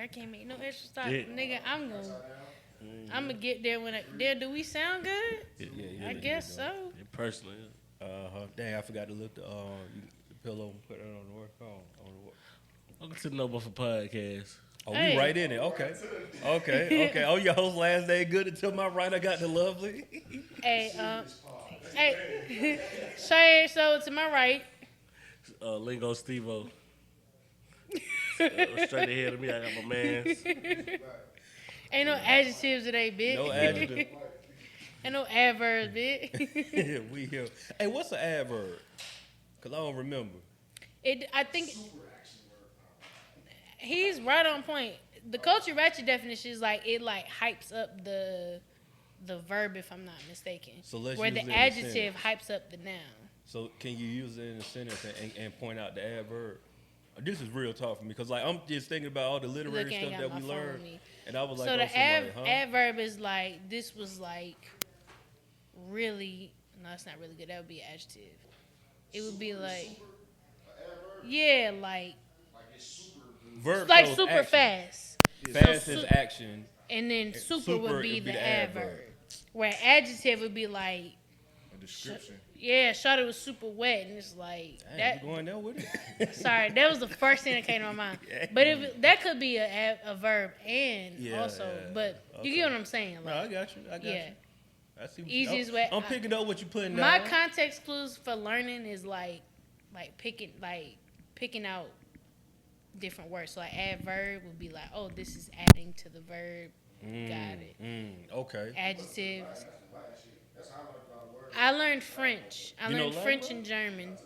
I can't make no extra stop, nigga. I'm gonna get there when do we sound good? Yeah, I guess so. Personally. Dang, I forgot to lift the pillow and put it on the work phone. Welcome to the No Buffer Podcast. Oh, we right in it. Okay. Oh, your host last day good until my right. I got the lovely. Hey, Chiane, so to my right. Lingo Steve. Straight ahead of me, I got my mans. Ain't no adjectives today, bitch. No adjective. Ain't no adverbs, bitch. Yeah, we here. Hey, what's an adverb? Because I don't remember. I think he's right on point. The culture ratchet definition is like it hypes up the verb, if I'm not mistaken. So let's where use the it adjective hypes up the noun. So can you use it in a sentence and point out the adverb? This is real talk for me because I'm just thinking about all the literary stuff that we learned, and I was like, so the adverb is like this was like really it's not really good. That would be an adjective. It would be like like it's super verb like super action. Fast. Fast is action, and then super would be the adverb. Where adjective would be like a description. Shawty was super wet, and it's like Dang, that. you going there with it? Sorry, that was the first thing that came to my mind. But that could be a verb and but you get what I'm saying? Like, no, I got you. I see what easiest way. I'm picking up what you're putting my down. My context clues for learning is like picking out different words. So like adverb would be like, oh, this is adding to the verb. Got it. Okay. Adjectives. I learned French. I learned French and German.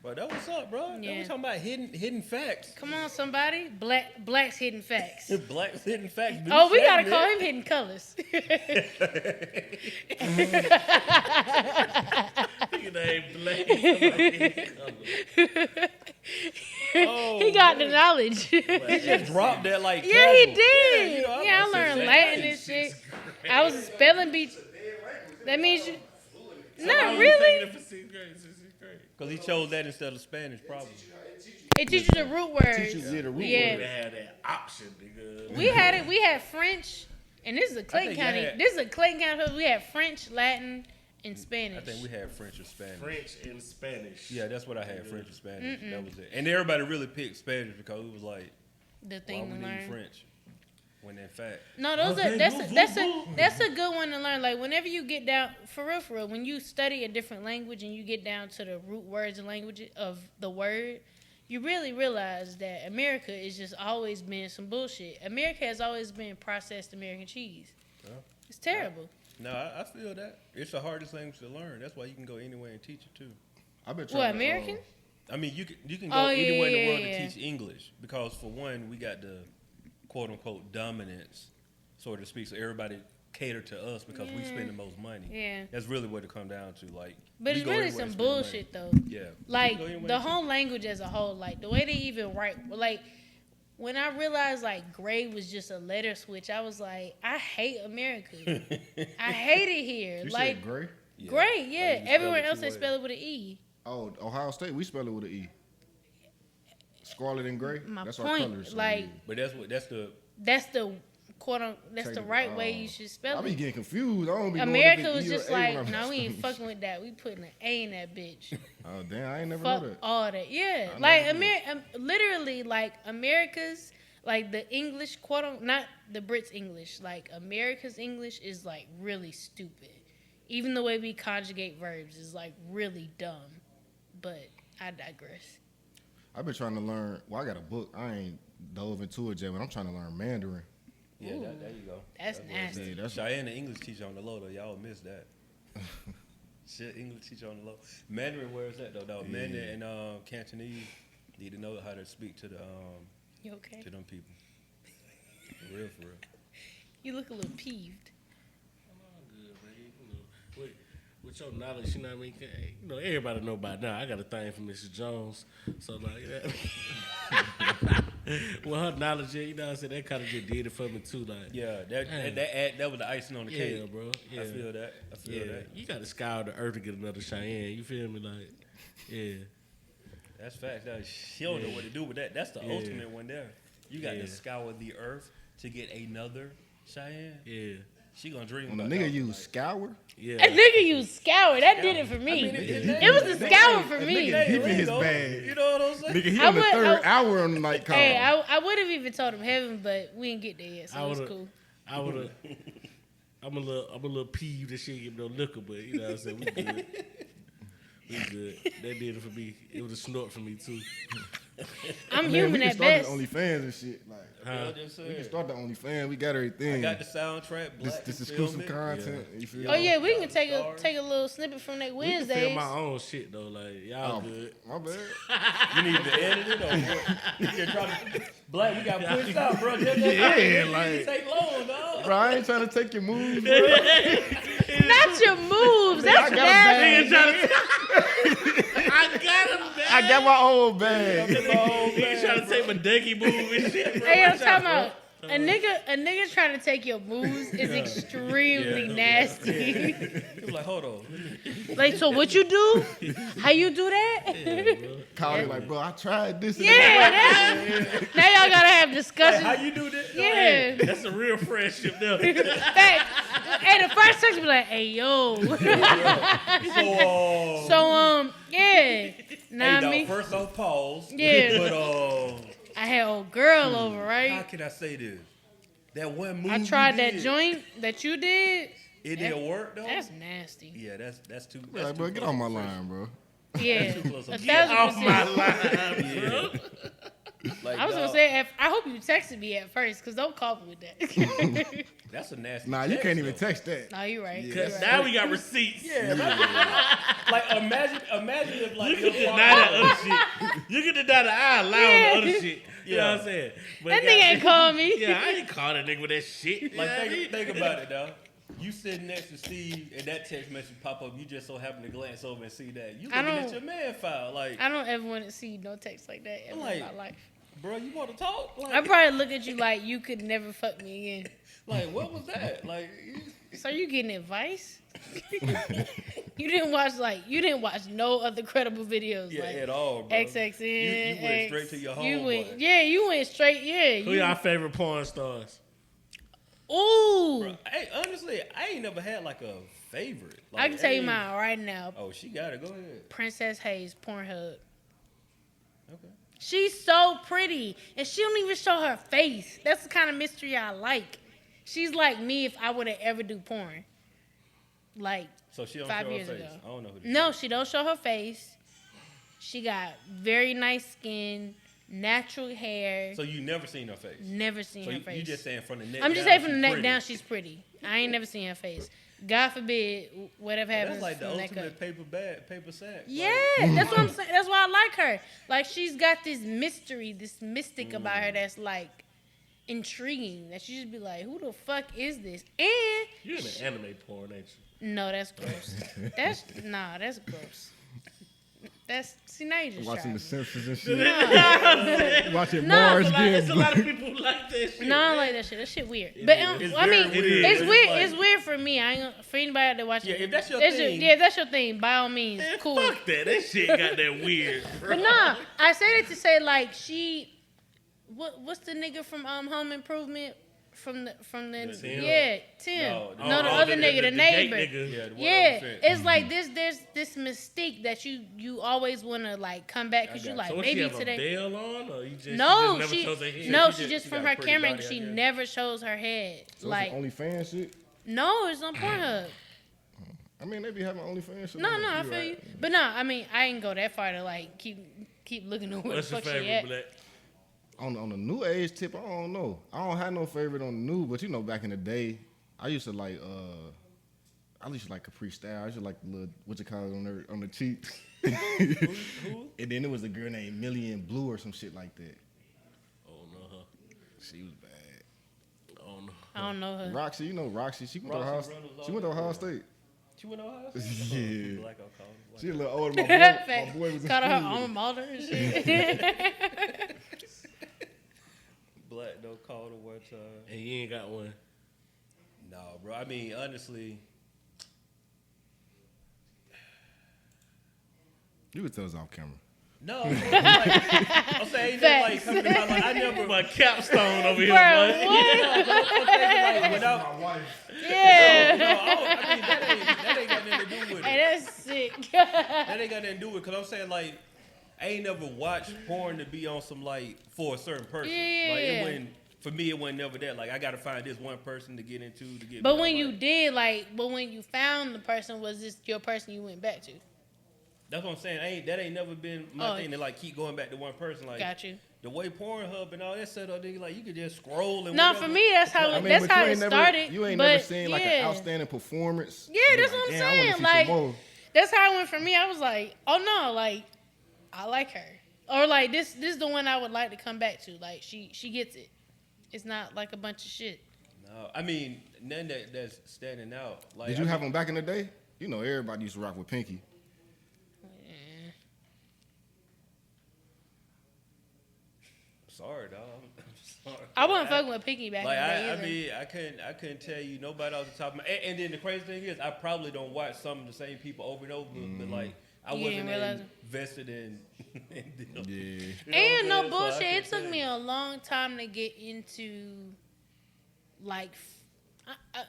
But that what's up, bro. Yeah. We talking about hidden facts. Come on, somebody. Black's hidden facts. Black's hidden facts. Oh, we gotta call him hidden colors. He got the knowledge. He just dropped that like. Yeah, he did. I learned Latin and shit. I was a spelling bee. That means you. Not really. Because he chose that instead of Spanish, probably. It teaches the root words. Teaches you the root words. They had that option, nigga. We had it. We had French, and this is a Clayton County. This is a Clayton County. We had French, Latin, and Spanish. I think we had French or Spanish. French and Spanish. Yeah, that's what I had. French or Spanish. That was it. And everybody really picked Spanish because it was like the thing to learn. French. When in fact, no, that's a good one to learn. Like whenever you get down for real, when you study a different language and you get down to the root words and language of the word, you really realize that America is just always been some bullshit. America has always been processed American cheese. It's terrible. No, I feel that it's the hardest language to learn. That's why you can go anywhere and teach it too. I've been trying. American? I mean, you can go anywhere in the world to teach English because for one, we got the quote unquote dominance, so to speak. So everybody cater to us because we spend the most money. Yeah, that's really what it comes down to. Like, but it's really some bullshit though. Yeah, like the whole language as a whole, like the way they even write. Like when I realized like gray was just a letter switch, I was like, I hate America. I hate it here. You like said gray. Yeah. Gray, yeah. Everywhere else they spell it with an E. Oh, Ohio State, we spell it with an E. Scarlet and gray. That's point, our colors. Like, but that's the that's the right way you should spell it. I be getting confused. I don't be America was just like, no, we ain't fucking with that. We putting an A in that bitch. Oh damn, I ain't never Fuck know that. all that. Yeah, like literally, like America's like the English not the Brits English. Like America's English is like really stupid. Even the way we conjugate verbs is like really dumb. But I digress. I've been trying to learn. Well, I got a book. I ain't dove into it yet, but I'm trying to learn Mandarin. Yeah, there you go. That's nasty. Yeah, Chiane, the English teacher on the low, though. Y'all missed that. Shit, English teacher on the low. Mandarin, where is that, though? Yeah. Mandarin and Cantonese need to know how to speak to the you okay? To them people. For real. You look a little peeved. With your knowledge, you know what I mean? You know, everybody know by now. I got a thing for Mrs. Jones. So, like, that. Well, her knowledge, you know what I'm saying? That kind of just did it for me, too. Like, yeah, that was the icing on the cake. Yeah, bro. Yeah. I feel that. You got to scour the earth to get another Chiane. You feel me? Like, yeah. That's facts. She don't know what to do with that. That's the ultimate one there. You got to scour the earth to get another Chiane. Yeah. She gonna dream When a about nigga that. use scour, Yeah. A nigga use scour. That did it for me. It was a scour for me. nigga deep in his bag. You know what I'm saying? Nigga, he I on the would- third hour on the night call. Hey, I would have even told him heaven, but we didn't get there yet, so it was cool. I would have. I'm a little peeved that she ain't give no liquor, but you know what I'm saying, we good. We good. That did it for me. It was a snort for me too. I'm Man, human we can at start best. the OnlyFans and shit. Like, we can start the OnlyFans. We got everything. I got the soundtrack. this exclusive content. You feel Oh me? yeah, we can take a little snippet from that We can Wednesdays. film my own shit though. Like y'all good. My bad. You need to edit it or what? You can try to, Black, we got pushed out, bro. Just Yeah, like like, take long, dog. bro, I ain't trying to take your moves, bro. Not your moves. That's I got a nasty. bag. I got him back. I got my old bag. Nigga trying to take my ducky move and shit. Bro. Hey, I'm Watch out, talking about a nigga trying to take your moves is extremely nasty. He was like, hold on. Like, so what you do? How you do that? Called it like, bro, I tried this. And Yeah, now y'all gotta have discussions. How you do this? Yeah. That's a real friendship though. Facts. Hey, the first section be like, hey, yo. So, yeah. Nah, Hey, me. dog, first off, pause. Yeah. But, I had old girl over, how right? can I say this? That one move I you tried that did, joint that you did. It didn't work, though? That's nasty. Yeah, that's too. Like, That's bro, too get close on my to line, bro. Yeah. close. 1,000%. Get Off my line, bro. Like, I was gonna dog, say, I hope you texted me at first, cause don't call me with that. that's a nasty. Nah, you text, can't even though. text that. No, you're right. Yeah, You're Cause right. now we got receipts. Yeah, like imagine if like You can deny that other shit. You can deny that I allow the other shit. You know what I'm saying? But That nigga ain't called me. Yeah, I ain't call that nigga with that shit. You Like know what I mean? think about it, dog. You sitting next to Steve and that text message pop up. You just so happen to glance over and see that. You looking at your man file, like, I don't ever want to see no text like that ever Like- in my life. bro, you want to talk? Like, I probably look at you like you could never fuck me again. like what was that? Like, So you getting advice? You didn't watch no other credible videos yeah, like at all, bro. XXN. You went straight to your You homeboy. went straight. Yeah. Who y'all favorite porn stars? Ooh. Bro, hey, honestly, I ain't never had like a favorite. Like, I can tell you hey- mine right now. Oh, she got it. Go ahead. Princess Hayes, Pornhub. Okay. She's so pretty, and she don't even show her face. That's the kind of mystery I like. She's like me if I would have ever do porn. Like So she don't 5 show her years face. ago. I don't know who. This No, is. she don't show her face. She got very nice skin, natural hair. So you never seen her face. Never seen So her you face. just saying from the neck. I'm just down, saying from the she's neck pretty. down, she's pretty. I ain't never seen her face. God forbid whatever happens That's like the from the neck up. ultimate paper sack. Yeah, that's what I'm saying. That's why I like her. Like she's got this mystery, this mystic about her that's like intriguing. That you just be like, who the fuck is this? And You in the anime porn, ain't you? no, that's gross. That's gross. That's see now you just Watching tried The me. Simpsons and shit. No, Watching No, Mars It's a get lot of people who like that shit. no, I don't like that shit. That shit weird. But It's I mean, very weird. it's It's weird. like- It's weird for me. I ain't gonna, for anybody that watches. Yeah, if that's your If thing. that's your thing. By all means, Man, cool. fuck that. That shit got that weird. Bro. But nah, I say that to say like what's the nigga from Home Improvement from the Tim? yeah Tim No, no, the other nigga the gay neighbor nigga. Yeah, the one yeah on the fence. it's like there's this mystique that you always want to like come back because you got like So what, maybe she have today a veil on, or you just no never she shows her head? no She she just she from got a her pretty camera body, I she guess. never shows her head So like it's some OnlyFans shit. no it's on Pornhub I mean, they be having OnlyFans shit. no like that. I feel you but no I mean I ain't go that far to like keep looking at where What's the your fuck she favorite at. black? On the new age tip, I don't know. I don't have no favorite on the new, but you know, back in the day, I used to like Capri Style. I used to like the little what you call it on the cheeks. Who? And then there was a girl named Millie in Blue or some shit like that. Oh no, her. She was bad. Oh no. I don't know her. Roxy, you know Roxy. She went to Ohio. Roxy Reynolds She went to Ohio always- State. She went to Ohio State? Yeah. Black I'll call her. She a little older. My Facts. boy was in Called her school. alma mater and shit. Black don't call her one time. And you ain't got one. No, bro. I mean, honestly, You could tell us off camera. No, I'm saying ain't never like coming to my life. I never my capstone over here, Bro, boy. Yeah. No, I mean that ain't got nothing to do with it. Hey, that's sick. That ain't got nothing to do with it. Cause I'm saying like I ain't never watched porn to be on some like for a certain person. Yeah. Like it wasn't for me. It wasn't never that. Like I gotta find this one person to get into to get. But when you did, but when you found the person, was this your person you went back to? That's what I'm saying. That ain't never been my thing to like keep going back to one person. Like got you. The way Pornhub and all that set up, nigga, like you could just scroll and. No, whatever. for me that's how it started. You ain't never seen like an outstanding performance. Yeah, that's what I'm saying. Like that's how it went for me. I was like, oh no, like I like her, or like this is the one I would like to come back to. Like she gets it. It's not like a bunch of shit. No, I mean none that's standing out. Like, did you have them back in the day? You know, everybody used to rock with Pinky. Sorry, dog. Sorry. I wasn't fucking with Pinky back in the day either. I mean, I couldn't tell you nobody off the top of my. And then the crazy thing is, I probably don't watch some of the same people over and over, but like I wasn't invested in them. Yeah. And no bullshit, it took me a long time to get into like,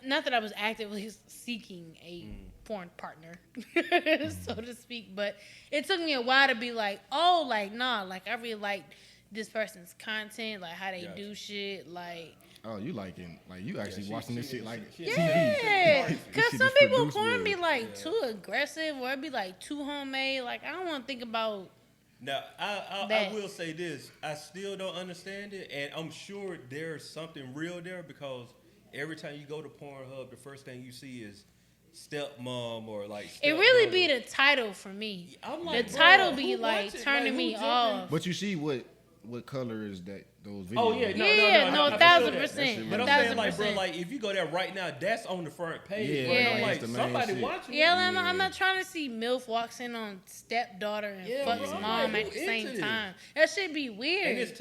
not that I was actively seeking a porn partner, so to speak, but it took me a while to be like, oh, like nah, like I really like this person's content, like how they do shit, like. Oh, you liking, like you actually watching this shit like yeah, because some people porn be like yeah. too aggressive or it be like too homemade. Like I don't want to think about. Now I will say this: I still don't understand it, and I'm sure there's something real there because every time you go to Pornhub, the first thing you see is stepmom or like. It really be the title for me. I'm like, the title be like turning me off. But you see what color is that those videos? Oh yeah, no, 1,000%. But I'm saying like, bro, like if you go there right now, that's on the front page. Yeah, I'm like somebody watching. Yeah, I'm not trying to see MILF walks in on stepdaughter and fucks mom at the same time. That shit be weird. And it's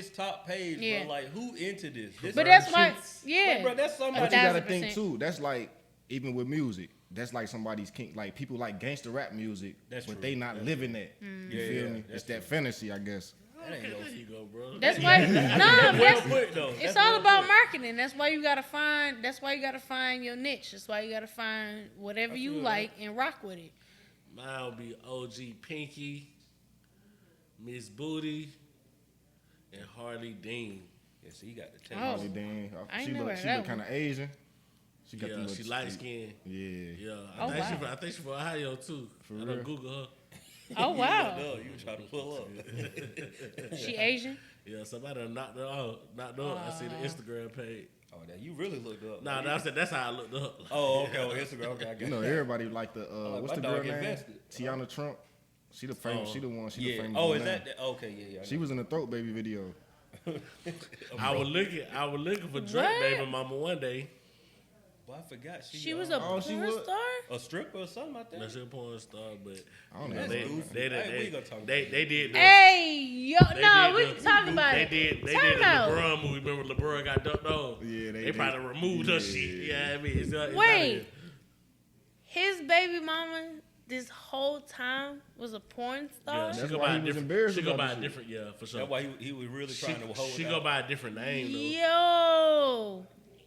top page, bro. Like who into this? But that's why, like, bro, that's somebody. But you gotta think too. That's like even with music. That's like somebody's kink. Like people like gangster rap music, but they not living that. You feel me? It's that fantasy, I guess. That ain't no ego, bro. That's why. It's all about marketing. That's why you gotta find. That's why you gotta find your niche. That's why you gotta find whatever you like and rock with it. Mine'll be OG Pinky, Miss Booty, and Harley Dean. Yeah, so you got the taste. Harley Dean. She look kind of Asian. She got she light skinned. Yeah. I think she from Ohio too. For I real? Google her. Oh wow. You try to pull up. She Asian? Yeah, somebody knocked her out. I see the Instagram page. Oh, now you really looked up. Nah, that's how I looked up. Oh, okay. On Instagram. Okay, I got you know, everybody like the what's the girl name? Invested. Tiana Trump. She the famous. She the one. She the famous. Oh, one is now. that? Okay, yeah. She was in the Throat Baby video. I was looking for Drake baby mama one day. Well, I forgot she was a porn star? A stripper or something, I think. No, she a porn star, but I don't know. They did. Hey, yo, no, we can talk about it. They did the LeBron movie. Remember LeBron got dumped off? Yeah, they probably removed her shit. Yeah, I mean, it's wait, his baby mama this whole time was a porn star? Yeah, that's why he was embarrassed. She go by a different, for sure. That's why he was really trying to hold. She go by a different name though. Yo.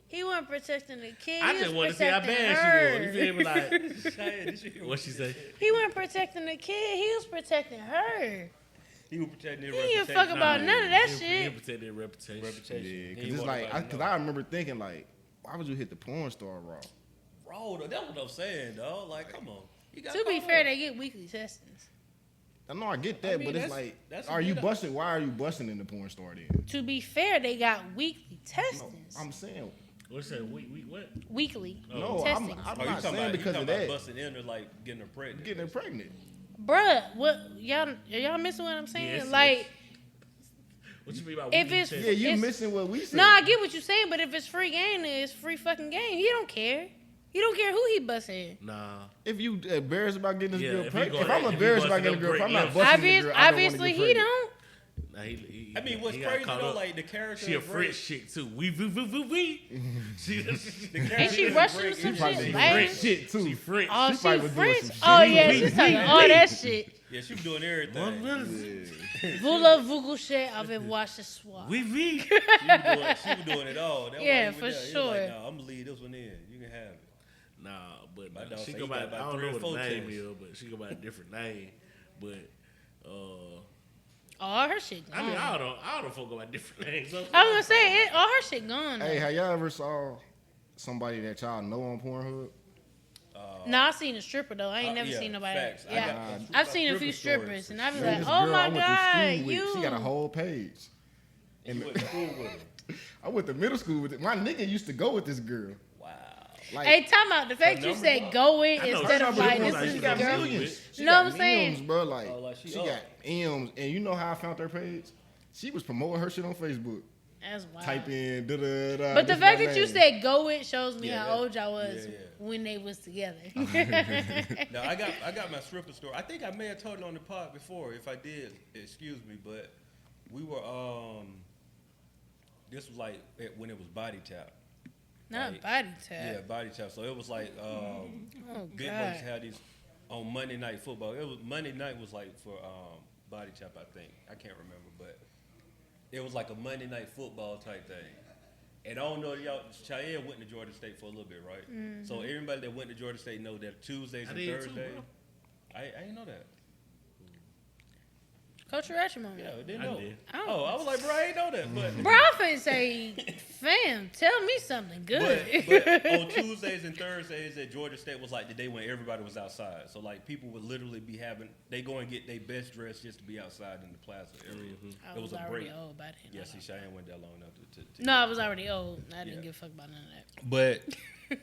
He wasn't protecting the kid. I just want to see how bad she was. You feel me? Like, what she say? He wasn't protecting the kid. He was protecting her. He was protecting their reputation. He didn't fuck about none of that shit. He protected their reputation. Yeah, because it's like, because I remember thinking like, why would you hit the porn star raw? Raw, though. That's what I'm saying, dog. Like, come on. To be fair, they get weekly testings. I know I get that, but it's like, are you busting? Why are you busting in the porn star then? To be fair, they got weekly testings. No, I'm saying. What's that? What? Weekly. No, I'm not saying because of that. Busting in or like getting her pregnant. Getting her pregnant. Bruh, what y'all missing what I'm saying? Yes, like, what you mean about if it's you missing what we said. No, I get what you're saying, but if it's free game, then it's free fucking game. He don't care. He don't care who he busting. Nah. If you embarrassed about getting this girl pregnant, if I'm if embarrassed about getting a girl, if I'm not busting the girl, obviously he don't. Nah, I mean, what's crazy though, like the character. She a French chick too. We. Ain't she Russian or some shit? French shit too. She French. Oh, she French. Oh yeah, she's talking all that shit. Yeah, she was doing everything. 1 minute. Voulez-vous avec moi ce soir? Oui, oui. She was doing it all. That Yeah, was for there. sure. Like, no, I'm gonna leave this one in. You can have it. Nah, but My dog she say go he by, got I about don't 3 know or what 4 the name tests. is, but she go by a different name. But, All her shit gone. I mean, all the folk go by different names. So I was gonna say it. All her shit gone. Hey, have y'all ever saw somebody that y'all know on Pornhub? No, I seen a stripper though. I ain't never yeah, seen nobody. facts. Yeah, I've seen a few stripper strippers, stories. and I be Man, like, this oh girl I my went to god, school with, you. she got a whole page. And you went to school with her. I went to middle school with it. My nigga used to go with this girl. Wow. Like, Hey, time out. The fact you number said one. go in I know, instead I of know, like but this like, is she the got girl. millions. She You know got what I'm saying? M's, bro. Like, Oh, like she she up. got M's, and you know how I found her page? She was promoting her shit on Facebook. That's wild. Type in da da da. But the this fact my that you name. said go it shows me Yeah, how that- old y'all was yeah. when they was together. No, I got my stripper story. I think I may have told it on the pod before. If I did, excuse me. But we were this was like when it was Body Tap. Not Like, body Yeah, tap. Body Tap. So it was like Oh Big god. Bucks had these on Monday Night Football. It was Monday night was like for Body Tap, I think. I can't remember, but it was like a Monday Night Football type thing. And I don't know, y'all, Chiane went to Georgia State for a little bit, right? Mm-hmm. So everybody that went to Georgia State know that Tuesdays I and did too, Thursdays. bro. I didn't know that. Coach Ratchamon. Yeah, I didn't I know. did. Oh, I was like, bro, I ain't know that. But Bro, I finna say, fam, tell me something good. but on Tuesdays and Thursdays at Georgia State was like the day when everybody was outside. So like people would literally be they go and get their best dress just to be outside in the plaza area. I It was was a already break. old by then. Yeah, see, Chiane went that long enough to No, I was already old. I didn't Yeah. give a fuck about none of that.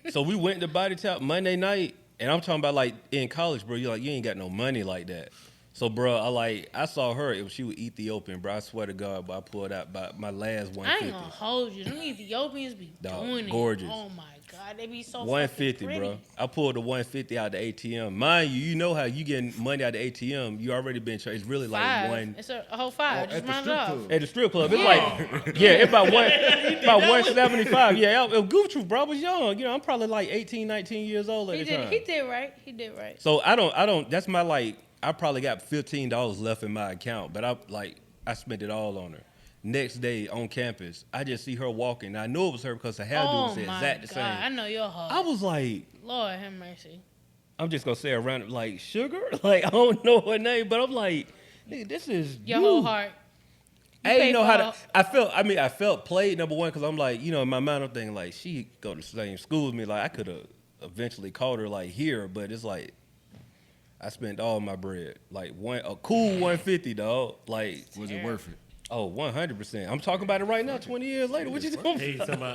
But so we went to Body Tap Monday night, and I'm talking about like in college, bro. You ain't got no money like that. So, bro, I saw her. She was Ethiopian, bro. I swear to God, but I pulled out by my last I 150. ain't gonna hold you. Them Ethiopians be Dog, doing gorgeous. it. Oh my god, they be so 150, fucking bro. pretty. I pulled the 150 out the ATM. Mind you, you know how you getting money out the ATM. You already been charged. It's really like Five. one. It's a whole five. Oh, Just at the round it strip off. club. At the strip club, it's like, yeah, it's about 175. Yeah, Goof Troop, bro, I was young. You know, I'm probably like 18, 19 years old at He the did. time. He did right. He did right. So I don't. That's my like. I probably got $15 left in my account, but I spent it all on her. Next day on campus, I just see her walking. I knew it was her because her hairdo Oh was my exact the god, same. I know your heart. I was like, Lord have mercy. I'm just gonna say around like Sugar. Like I don't know her name, but I'm like, nigga, this is Your you. whole heart. You I didn't paid know for how her- to. I felt played number one because I'm like, you know, in my mind I'm thinking like she go to the same school as me. Like I could have eventually called her like here, but it's like I spent all my bread. Like a cool 150, dog. Like Was it worth it? oh, 100%. I'm talking about it right now. 20 years later, what you doing? Hey, talking about,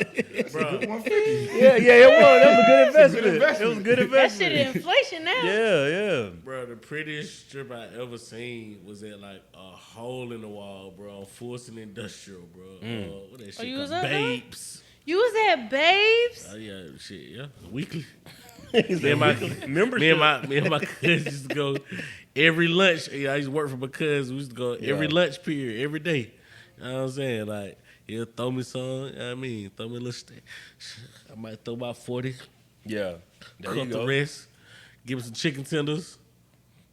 bro. 150. Yeah, it was. That was a good investment. It was a good That investment. shit inflation now. Yeah. Bro, the prettiest strip I ever seen was at like a hole in the wall, bro, on Fulton Industrial, bro. What that shit you was called? up there? Babes. You was at Babes. Oh yeah, shit, yeah. Weekly. Me Me and my membership. cousins used to go every lunch. I used to work for my cousins. We used to go every lunch period, every day. You know what I'm saying? Like, he'll throw me some, you know what I mean? Throw me a little I might throw about 40. Yeah. There you Cut the go. rest. Give me some chicken tenders.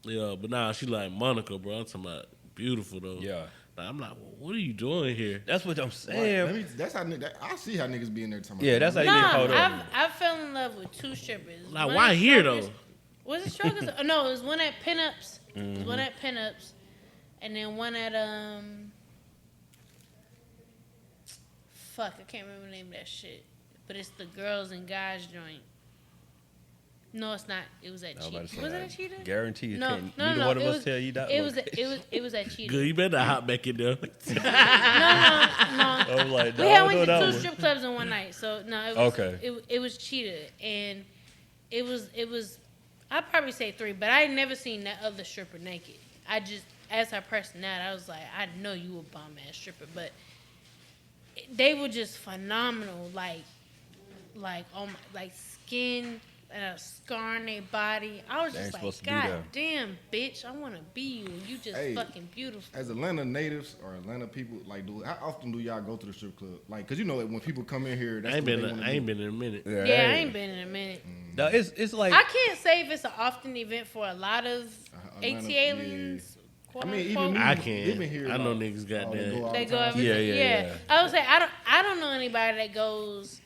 Yeah, but nah, she like Monica, bro. I'm talking about beautiful, though. Yeah. Like, I'm like, well, what are you doing here? That's what I'm saying. That's how I see how niggas be in there talking Yeah, about. that's how you get caught Nah, up. I fell in love with two strippers. Like, One why at here, Strokers- though? Was it Strokers? Oh, no, it was one at Pinups. It was one at Pinups, and then one at fuck, I can't remember the name of that shit. But it's the girls and guys joint. No, it's not. It was at Cheetah. Was it at Cheetah? Guarantee you No, can't. no, Neither no. one of It us was, tell you that. it was at Cheetah. Good, you better hop back in there. No. I was like, We no, had I went know to that two one. strip clubs in one night. So no, it was Okay. it was Cheetah, and it was I'd probably say 3, but I had never seen that other stripper naked. I just, as her personality, I was like, I know you a bomb ass stripper, but they were just phenomenal. Like oh my, like skin scar on their body. I was just like, God damn, bitch, I want to be you. You just fucking beautiful. As Atlanta natives or Atlanta people, like, how often do y'all go to the strip club? Like, cause you know when people come in here, that's I ain't been in a minute. Yeah, I ain't been in a minute. No, it's like I can't say if it's an often event for a lot of AT aliens. I mean, even me, I can't. Even here, I know niggas got that. They go every time. Yeah. I would say I don't know anybody that goes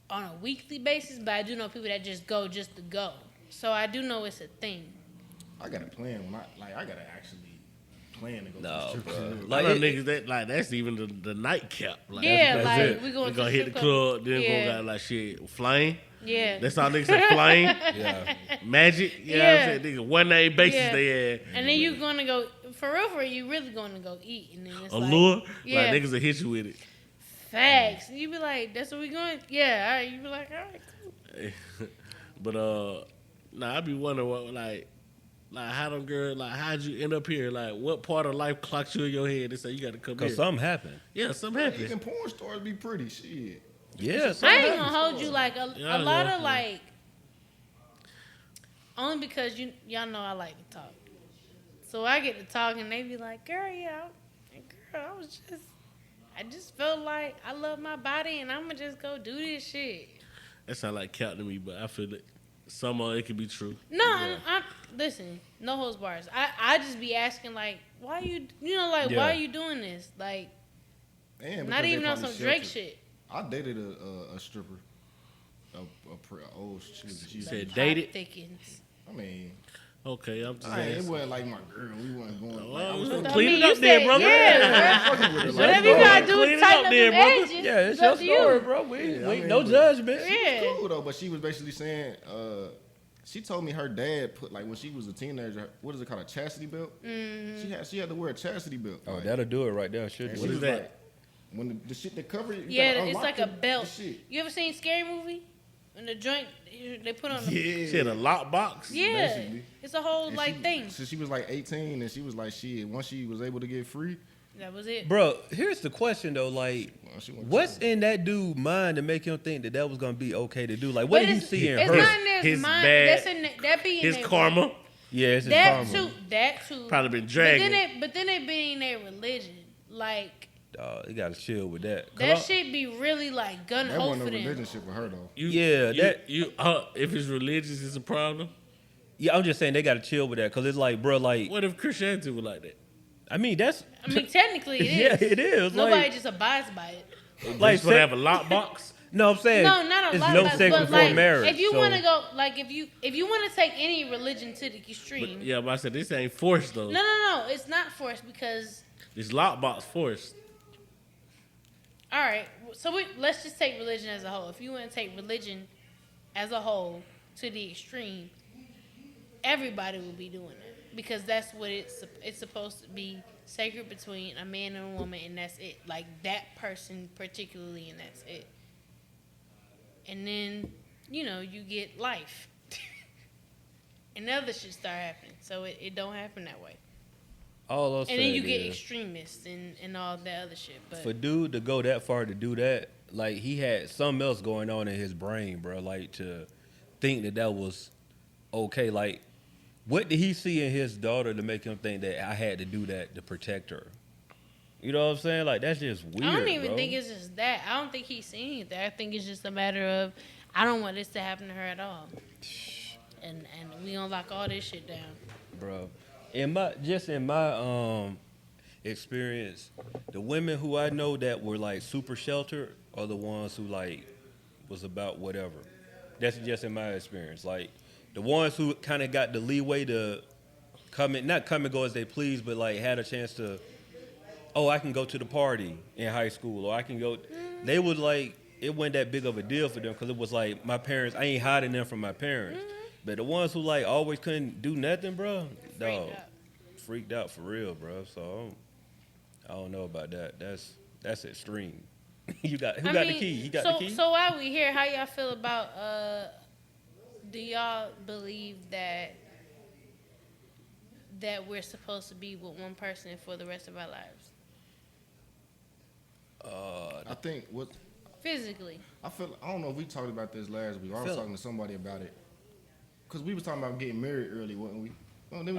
on a weekly basis, but I do know people that just go just to go. So I do know it's a thing. I gotta plan when I gotta actually plan to go to the strip club. Like, I know niggas that like that's even the nightcap. Like, yeah, that's like it. we going to hit the club, then go got like shit flame. Yeah, that's all niggas say flame. Magic. You know what I'm saying? Nigga, one name basis they had. And then you gonna go for real. You really gonna go eat, and then it's lure. Like niggas will hit you with it. Facts. You be like, that's what we going. Yeah, all right. You be like, all right, cool. But I be wondering what like how them girls how'd you end up here? Like what part of life clocked you in your head and say you got to come here? Cause something happened. Yeah, something happened. Even porn stars be pretty shit. Yeah, I ain't gonna hold you like a lot of like. Only because y'all know I like to talk, so I get to talk and they be like, girl, I just felt like I love my body and I'm gonna just go do this shit. That sound like cap to me, but I feel that some of it could be true. No, I'm listen, no holds bars. I just be asking like, why why are you doing this? Like, not even on some Drake shit. I dated a stripper. She said dated. Thickens. I mean. Okay, I'm just saying. It wasn't like my girl. We wasn't going. Clean it up there, brother. Yeah, whatever you gotta do is tighten up them edges. Yeah, it's your story, bro. We no judgment. Yeah. She's cool though, but she was basically saying, she told me her dad put when she was a teenager, what is it called, a chastity belt? Mm-hmm. She had to wear a chastity belt. Oh, that'll do it right there. Should what is that? Like, when the shit that cover you, it's like a belt. You ever seen Scary Movie? When the joint they put on she had a lock box. Yeah, basically. It's a whole thing. So she was like 18, and she was like, shit. Once she was able to get free, that was it. Bro, here's the question though, like, what's in that dude's mind to make him think that was gonna be okay to do? Like, what did he see in her? It's not in his mind. Bad, that be in his karma. Yeah, it's his karma. That too. Probably been dragging. But then it be in their religion, like. You gotta chill with that. That shit be really like gun ho for them. That wasn't a religion shit for her though. If it's religious, it's a problem. Yeah, I'm just saying they gotta chill with that because it's like, bro, like. What if Christianity was like that? I mean, technically it is. Yeah, it is. Nobody just abides by it. Like, you have a lock box. No, I'm saying no, not a it's lot no of sex before marriage. If you want to go, like if you want to take any religion to the extreme. But I said this ain't forced though. No, it's not forced because this lock box forced. All right, so let's just take religion as a whole. If you want to take religion as a whole to the extreme, everybody will be doing it because that's what it's supposed to be, sacred between a man and a woman, and that's it. Like that person particularly, and that's it. And then you get life, and other shit start happening. So it don't happen that way. All and then you get extremists and all that other shit. But for dude to go that far to do that, like he had something else going on in his brain, bro. Like to think that was okay. Like, what did he see in his daughter to make him think that I had to do that to protect her? You know what I'm saying? Like that's just weird. I don't even think it's just that. I don't think he's seeing it there. I think it's just a matter of I don't want this to happen to her at all. And we gonna lock all this shit down, bro. In my experience, the women who I know that were like super sheltered are the ones who like was about whatever. That's just in my experience. Like the ones who kind of got the leeway to not come and go as they please, but like had a chance to, I can go to the party in high school, or I can go. They would like it wasn't that big of a deal for them because it was like my parents. I ain't hiding them from my parents. But the ones who like always couldn't do nothing, bro, freaked out for real, bro. So I don't know about that. That's extreme. Who got the key? He got the key. So while we here, how y'all feel about? Do y'all believe that we're supposed to be with one person for the rest of our lives? I think Physically. I don't know if we talked about this last week. I was talking to somebody about it. Because we was talking about getting married early, wasn't we?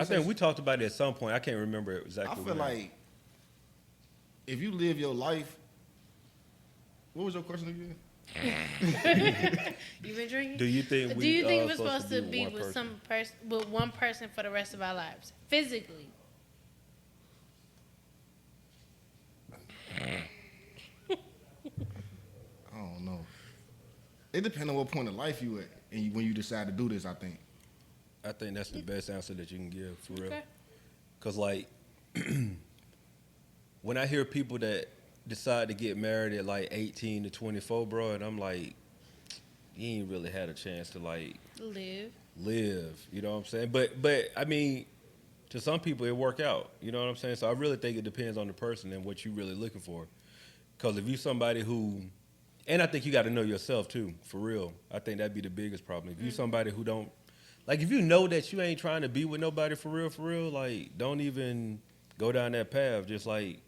I think we talked about it at some point. I can't remember exactly. I feel like if you live your life, what was your question again? You been drinking? Do you think we're supposed to be with with one person for the rest of our lives, physically? I don't know. It depends on what point of life you at, and when you decide to do this. I think that's the best answer that you can give, for real. Okay. Cause like, when I hear people that decide to get married at like 18 to 24, bro, and I'm like, you ain't really had a chance to like live. You know what I'm saying? But I mean, to some people it work out. You know what I'm saying? So I really think it depends on the person and what you really looking for. Cause if you somebody who, and I think you got to know yourself too, for real. I think that'd be the biggest problem. If you somebody who don't, like, if you know that you ain't trying to be with nobody for real, like, don't even go down that path. Just like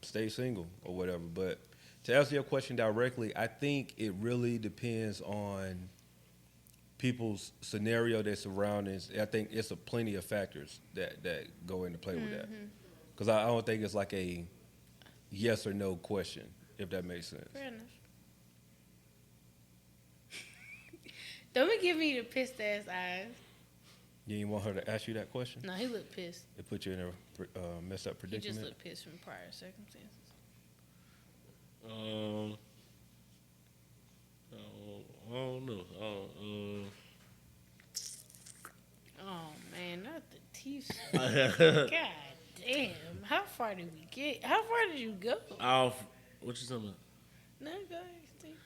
stay single or whatever. But to answer your question directly, I think it really depends on people's scenario, their surroundings. I think it's plenty of factors that go into play with that. Because I don't think it's like a yes or no question, if that makes sense. Fair enough. Don't be giving me the pissed ass eyes. You didn't want her to ask you that question? No, he looked pissed. It put you in a messed up predicament? He just looked pissed from prior circumstances. I don't know. Oh man, not the teeth. God damn! How far did we get? How far did you go? What you talking about? No, go ahead, Steve.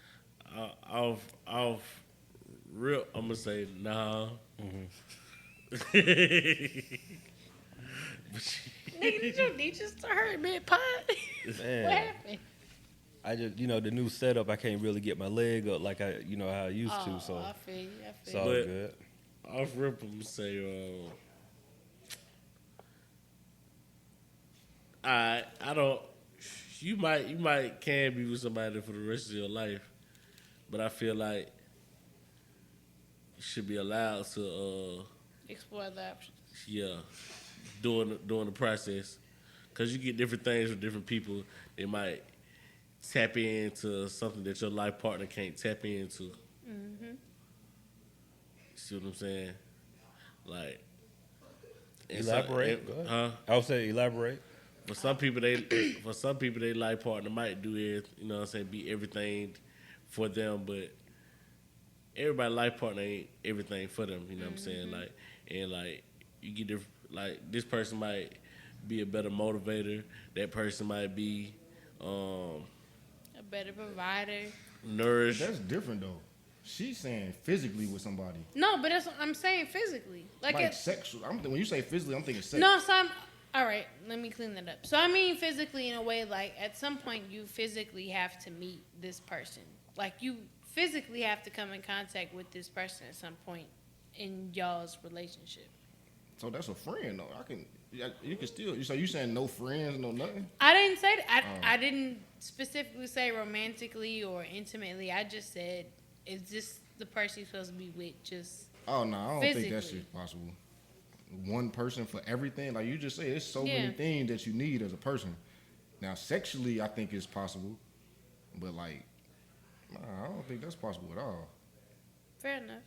Off real, I'm gonna say nah. Nigga, did your knee just hurt mid-pod? What happened? I just, the new setup, I can't really get my leg up like how I used to. So I feel you. It's all good. Off rip, I'm gonna say, I don't. You can be with somebody for the rest of your life, but I feel like you should be allowed to explore the options. Yeah, during the process, because you get different things from different people. They might tap into something that your life partner can't tap into. See what I'm saying? Like, elaborate. I would say elaborate. For some people, their life partner might do it. You know what I'm saying? Be everything for them, but everybody's life partner ain't everything for them. You know what I'm saying? Like, and like you get different. Like, this person might be a better motivator. That person might be a better provider. Nourished. That's different though. She's saying physically with somebody. No, but that's what I'm saying, physically. Like sexual. When you say physically, I'm thinking sex. No, all right, let me clean that up. So I mean physically in a way, like at some point you physically have to meet this person. Like you physically have to come in contact with this person at some point in y'all's relationship. So that's a friend though. You can still. So you saying no friends, no nothing? I didn't say that. I didn't specifically say romantically or intimately. I just said, is this the person you're supposed to be with? Just I don't think that shit's possible. One person for everything, like you just said, there's so many things that you need as a person. Now, sexually, I think it's possible, but like, I don't think that's possible at all. Fair enough.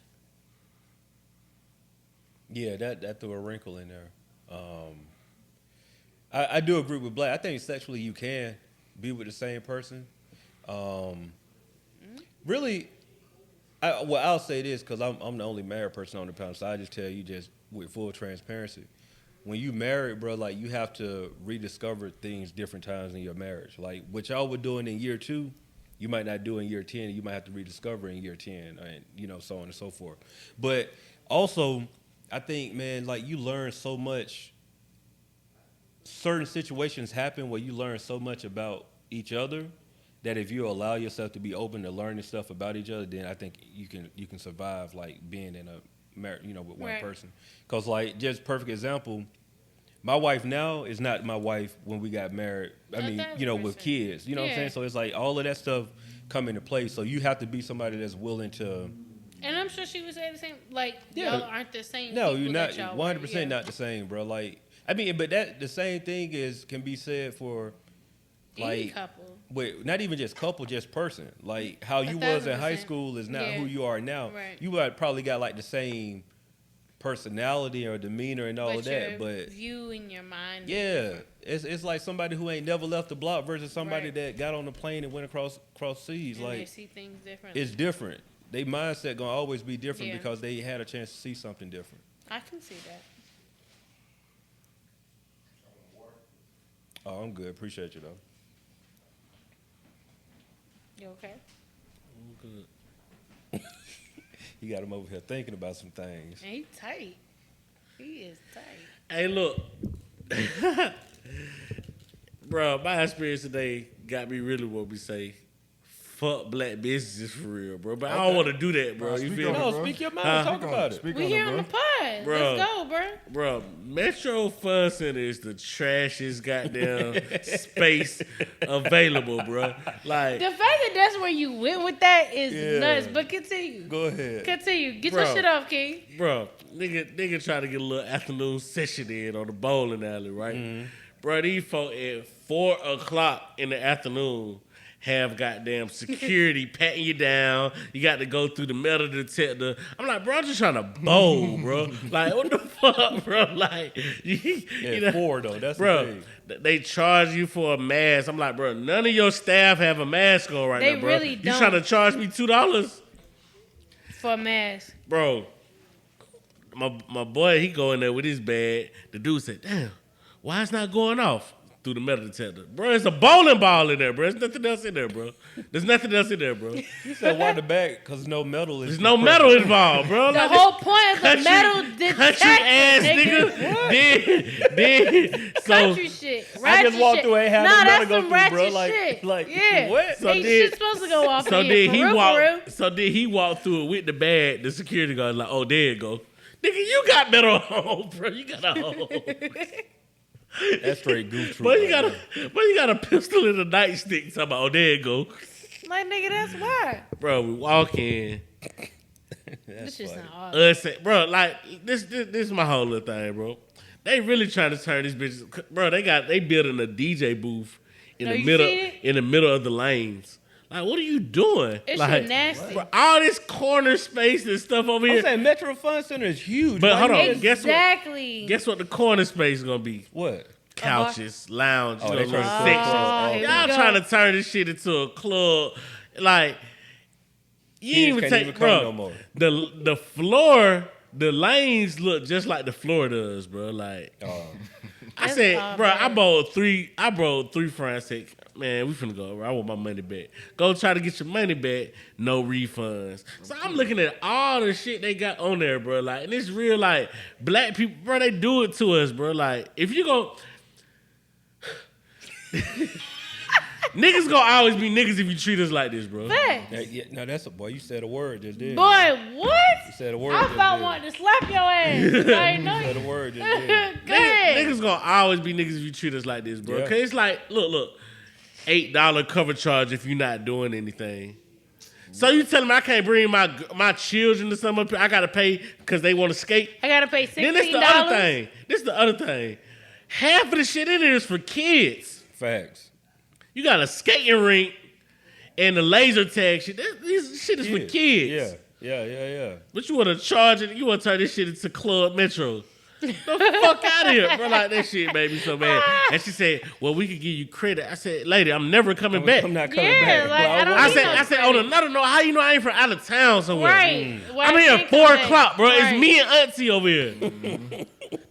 Yeah, that threw a wrinkle in there. I do agree with Black. I think sexually you can be with the same person. Really, I'll say this because I'm the only married person on the panel, so I just tell you just with full transparency. When you married, bro, like you have to rediscover things different times in your marriage. Like what y'all were doing in year 2, you might not do in year 10. You might have to rediscover in year 10, and so on and so forth. But also, I think, man, like you learn so much. Certain situations happen where you learn so much about each other that if you allow yourself to be open to learning stuff about each other, then I think you can survive like being in a marriage, with one person. Because like just perfect example, my wife now is not my wife when we got married. I mean, you know, with 1,000%. kids. You know what I'm saying? So it's like all of that stuff come into play. So you have to be somebody that's willing to. And I'm sure she would say the same. Like, Yeah. y'all aren't the same. No, people you're not. that y'all 100% were. not the same, bro. Like, I mean, but that the same thing can be said for, Any like, couple. wait, not even just couple, just person. Like how you was in high 1,000%. school is not Yeah. who you are now. Right. You might probably got like the same personality or demeanor and all of that, your but view in your mind. yeah, it's like somebody who ain't never left the block versus somebody Right. that got on the plane and went across seas. And they Like see things differently. it's different. They mindset gonna always be different Yeah. because they had a chance to see something different. I can see that. Oh, I'm good. Appreciate you though. You okay? I'm good. You got him over here thinking about some things. And he tight. He is tight. Hey, look. Bro, my experience today got me really what we say. Fuck black businesses for real, bro. But I don't want to do that, bro. Nah, You speak feel on me? it, No, bro. speak your mind. Talk about it. Speak We on here it, on bro. the pod. Bro. Let's go, bro. Bro, Metro Fun Center is the trashiest goddamn space available, bro. Like, The fact that that's where you went with that is Yeah. nuts. But continue. Go ahead. Continue. Get Bro. your shit off, King. bro, nigga try to get a little afternoon session in on the bowling alley, right? Bro, these folk at 4 o'clock in the afternoon have goddamn security patting you down. You got to go through the metal detector. I'm like, bro, I'm just trying to bowl, bro. Like, what the fuck, bro? Like, you know, 4 though. That's bro, the thing. they charge you for a mask. I'm like, bro, none of your staff have a mask on right They now, bro. really You don't. trying to charge me $2? For a mask. Bro, my boy, he go in there with his bag. The dude said, damn, why it's not going off through the metal detector? Bro, it's a bowling ball in there, bro. There's nothing else in there, bro. There's nothing else in there, bro. You said why the back? Because no metal is. There's no metal involved, bro. The Like, whole point of the country- metal detector. country ass nigga. Then so Country shit. I Ratchet just walked shit. through and had Nah, no metal that's go some through, ratchet bro. Like, shit. like Yeah. what? So Ain't then- shit supposed to go off so in here. then he For real, walked. for real. So then he walked through it with the bag. The security guard like, oh, there you go. Nigga, you got metal on, bro. You got a hole. That's straight goof troop. But you got a pistol in a nightstick. Talking about, oh, there you go. Like, nigga, that's why. Bro, we walk in. This is not all. Bro, like, this is my whole little thing, bro. They really trying to turn these bitches. Bro, they building a DJ booth in No, the you middle see it? in the middle of the lanes. Like, what are you doing? It's like, shit nasty. bro, all this corner space and stuff over I'm here. saying Metro Fun Center is huge. But Why hold you on, just- Exactly. Guess what the corner space is gonna be? What? Couches, lounge, Oh, you they know, trying little to sections. Oh, here we Y'all go. trying to turn this shit into a club. Like, you Kids ain't even can't take, even come bro. no more. The floor, the lanes look just like the floor does, bro. Like, I That's said, all bro, bad. I borrowed three friends. Said, man, we finna go. I want my money back. Go try to get your money back. No refunds. So I'm looking at all the shit they got on there, bro. Like, and it's real, like, black people, bro, they do it to us, bro. Like, if you go... Niggas gonna always be niggas if you treat us like this, bro. Facts. No, that's a boy. You said a word just did. Boy, what? You said a word. I just about did. wanted to slap your ass. I ain't know You said a you. word just did. Go ahead. Niggas gonna always be niggas if you treat us like this, bro. Yeah. Cause it's like, look, $8 cover charge if you're not doing anything. So you telling me I can't bring my children to some up here? I gotta pay because they want to skate. I gotta pay $16. Then this the other thing. This the other thing. Half of the shit in here is for kids. Facts. You got a skating rink and the laser tag shit. This shit is for kids. Yeah. But you want to charge it? You want to turn this shit into Club Metro? The fuck out of here, bro! Like that shit made me so mad. And she said, "Well, we could give you credit." I said, "Lady, I'm never coming back." I'm not coming Yeah, back. like, But I don't I need said, no on credit. another note, how you know I ain't from out of town somewhere? Right. I'm here at 4 o'clock, bro. It's me and Auntie over here.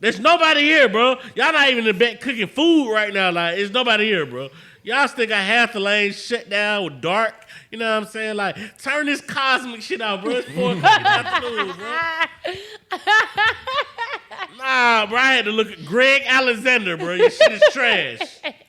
There's nobody here, bro. Y'all not even in the back cooking food right now. Like, it's nobody here, bro. Y'all still got half the lane shut down with dark. You know what I'm saying? Like, turn this cosmic shit out, bro. It's 4 o'clock in the afternoon, bro. Nah, bro. I had to look at Greg Alexander, bro. Your shit is trash.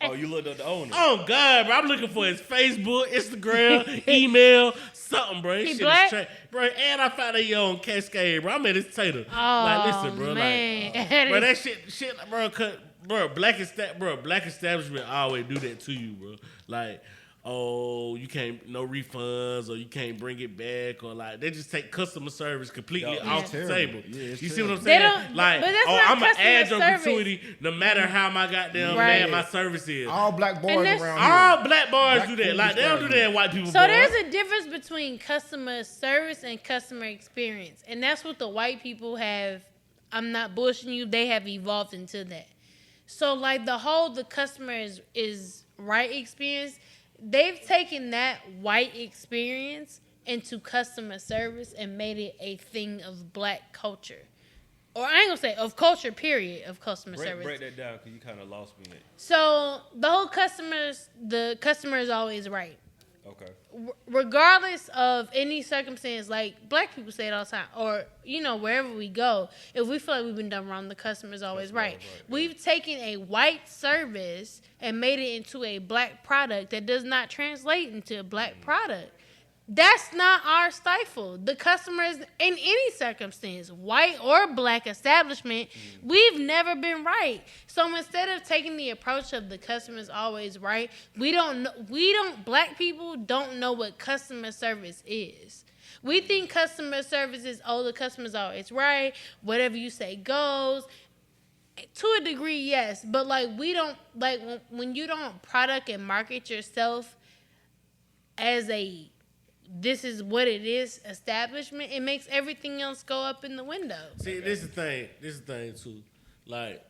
Oh, you looked at the owner. Oh, God, bro. I'm looking for his Facebook, Instagram, email, something, bro. His He shit black? is trash. Bro, and I found that on Cascade, bro. I'm at his Tater. Oh, like, listen, bro. man. Like, bro, that shit, bro, black establishment always do that to you, bro. Like, oh, you can't, no refunds, or you can't bring it back, or like they just take customer service completely off the table. Yeah, you see what I'm saying? Like, I'm gonna add your gratuity no matter how my goddamn bad my service is. All black boys around here. All black boys do that. Like, they don't do that in white people. So there's a difference between customer service and customer experience, and that's what the white people have. I'm not bullshitting you. They have evolved into that. So like the customer is right experience. They've taken that white experience into customer service and made it a thing of black culture. Or I ain't gonna say of culture, period, of customer service. Break that down because you kind of lost me. So the whole the customer is always right. Okay. Regardless of any circumstance, like black people say it all the time, or wherever we go, if we feel like we've been done wrong, the customer is always right. We've taken a white service and made it into a black product that does not translate into a black product. That's not our stifle. The customers, in any circumstance, white or black establishment, we've never been right. So instead of taking the approach of the customer's always right, black people don't know what customer service is. We think customer service is, the customer's always right, whatever you say goes. To a degree, yes, but like we don't, like when you don't product and market yourself as a this is what it is establishment, it makes everything else go up in the window. See, this is the thing too. Like,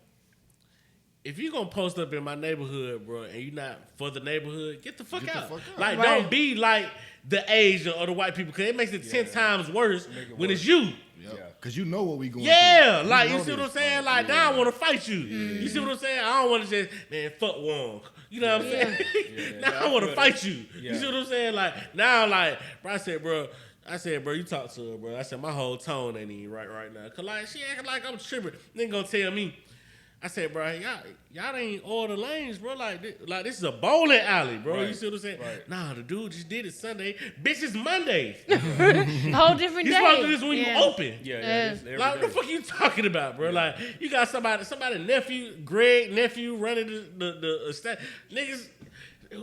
if you gonna post up in my neighborhood, bro, and you not for the neighborhood, get the fuck out. Like, don't be like the Asian or the white people, because it makes it 10 times worse when it's you. Because you know what we going through. Like, you see what I'm saying? Like, now I want to fight you. You see what I'm saying? I don't want to just, man, fuck Wong. You know what I'm saying? Now I want to fight you. You see what I'm saying? Like, now, like, bro, I said, bro, you talk to her, bro. I said, my whole tone ain't even right now. Because, like, she acting like I'm tripping. Then gonna tell me. I said, bro, y'all ain't all the lanes, bro. Like this is a bowling alley, bro. You see what I'm saying? Right. Nah, the dude just did it Sunday. Bitch, it's Monday. Whole different day. You supposed to do this when you open. Yeah. Like, what the fuck you talking about, bro? Like, you got somebody Greg nephew running the niggas.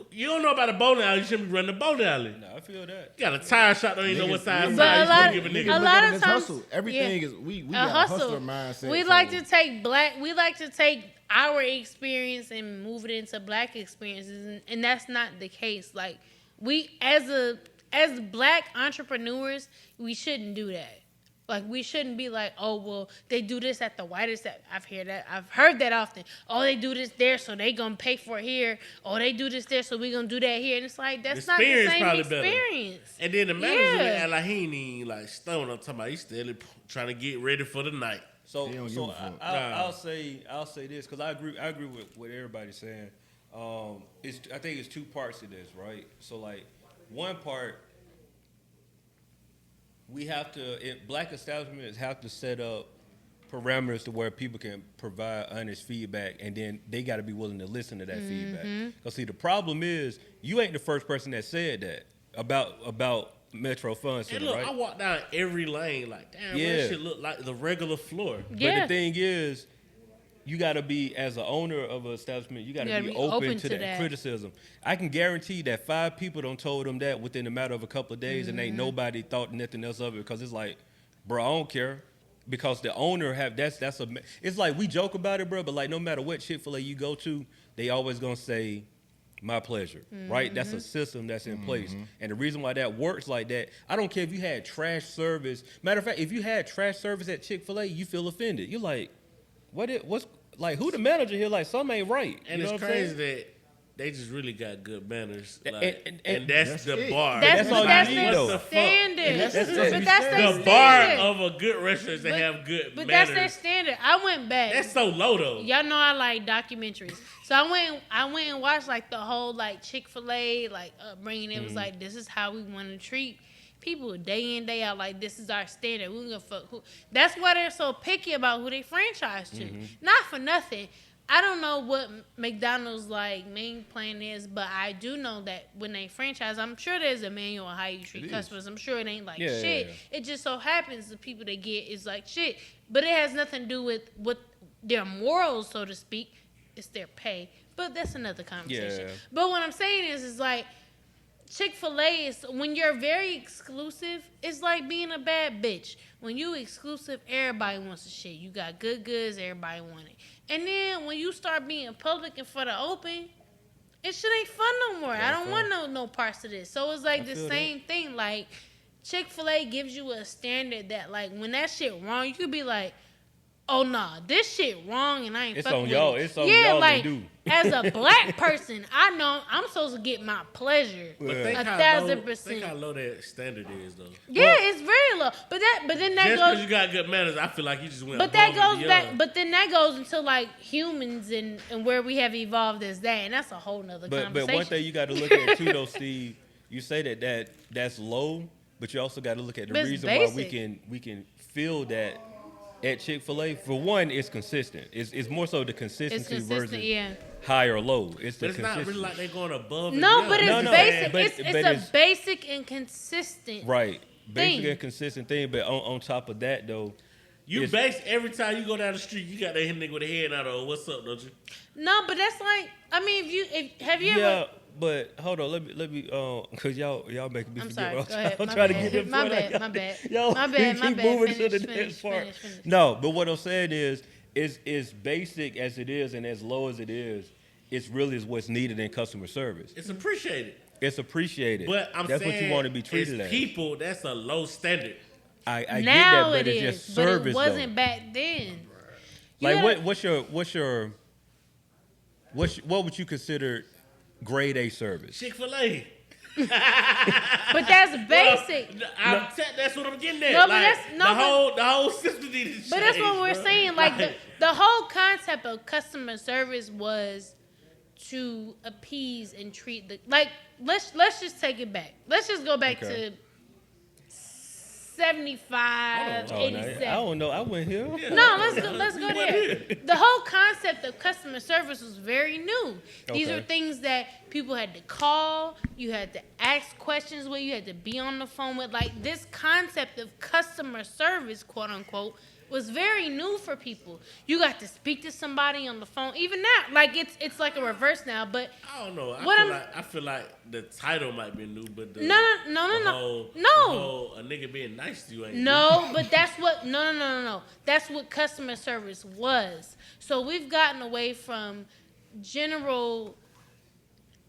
You don't know about a bowling alley. You shouldn't be running the bowling alley. No, I feel that. You got a tire shot. Don't even know what size. But a lot of times, hustle. Everything is we got a hustler mindset. We like to take our experience and move it into black experiences, and that's not the case. Like, we as black entrepreneurs, we shouldn't do that. Like, we shouldn't be like, oh, well, they do this at the whitest. I've heard that often. Oh, they do this there, so they gonna pay for it here. Oh, they do this there, so we gonna do that here. And it's like, that's not the same experience. Better. And then the manager act like he ain't even like stoned. I'm talking about he's still trying to get ready for the night. I'll say this, because I agree with what everybody's saying. I think it's two parts to this, right? So like, one part, black establishments have to set up parameters to where people can provide honest feedback, and then they got to be willing to listen to that feedback. Because see, the problem is, you ain't the first person that said that about Metro Fund Center, look, right? I walk down every lane like, damn, that shit look like the regular floor. But the thing is, you got to be, as an owner of an establishment, you got to be open to that criticism. I can guarantee that 5 people done told them that within a matter of a couple of days, and ain't nobody thought nothing else of it, because it's like, bro, I don't care. Because the owner it's like, we joke about it, bro, but like, no matter what Chick-fil-A you go to, they always gonna say, my pleasure, right? That's a system that's in place. And the reason why that works like that, I don't care if you had trash service. Matter of fact, if you had trash service at Chick-fil-A, you feel offended. You're like, what's like, who the manager here? Like, something ain't right. And you it's crazy that they just really got good manners. Like, and that's the bar. That's all you need, though. But that's their standard. The bar of a good restaurant to have good manners. But that's their standard. I went back. That's so low, though. Y'all know I like documentaries. So I went and watched like the whole like Chick-fil-A like upbringing. It was like, this is how we want to treat people day in, day out. Like, this is our standard. We're gonna fuck who. That's why they're so picky about who they franchise to. Not for nothing. I don't know what McDonald's like main plan is, but I do know that when they franchise, I'm sure there's a manual on how you treat customers. I'm sure it ain't like shit. It just so happens the people they get is like shit. But it has nothing to do with what their morals, so to speak. it's their pay. But that's another conversation. Yeah. But what I'm saying is like Chick-fil-A is when you're very exclusive, it's like being a bad bitch. When you exclusive, everybody wants the shit. You got good goods, everybody want it. And then when you start being public and for the open, it shit ain't fun no more. I don't want no parts of this. So it's like the same thing. Like Chick-fil-A gives you a standard that like when that shit wrong, you could be like, oh nah, this shit wrong and I ain't fucking with it. It's on y'all like, to do. As a black person, I know I'm supposed to get my pleasure. But think 1,000%. Think how low that standard is, though. Yeah, it's very low. But then that just goes. Because you got good manners, I feel like you just went. But that goes back. But then that goes into like humans and where we have evolved as that, and that's a whole nother conversation. But one thing you got to look at too, though, Steve. You say that's low, but you also got to look at the reason why we can feel that. At Chick-fil-A, for one, it's consistent. It's more so the consistency versus high or low. It's the consistency. It's not really like they're going above. No, but it's basic. It's a basic and consistent. Right, basic and consistent thing. But on top of that, though, you base every time you go down the street, you got that nigga with a head out of what's up, don't you? No, but that's like have you ever? But hold on, let me cause y'all making me forget. I'm sorry. Go ahead. I'm trying to get this My point. my bad. Yo, my bad. keep moving to the next part. Finish. No, but what I'm saying is basic as it is and as low as it is really is what's needed in customer service. It's appreciated. It's appreciated. But that's what you want to be treated as. People, that's a low standard. I get that, now but it's just service. But it wasn't back then. Like what would you consider grade A service? Chick-fil-A. But that's basic. Well, that's what I'm getting at. No, like, but the whole system needed to change. But that's what we're saying. Like the whole concept of customer service was to appease and treat the like. Let's just take it back. Let's just go back to 75, 87. I don't know. I went here. Yeah. No, let's go there. The whole concept of customer service was very new. These are things that people had to call, you had to ask questions with, you had to be on the phone with. Like this concept of customer service, quote unquote, was very new for people. You got to speak to somebody on the phone. Even now, like it's like a reverse now. But I don't know. I feel like the title might be new, but the whole a nigga being nice to you ain't new. But that's what no. That's what customer service was. So we've gotten away from general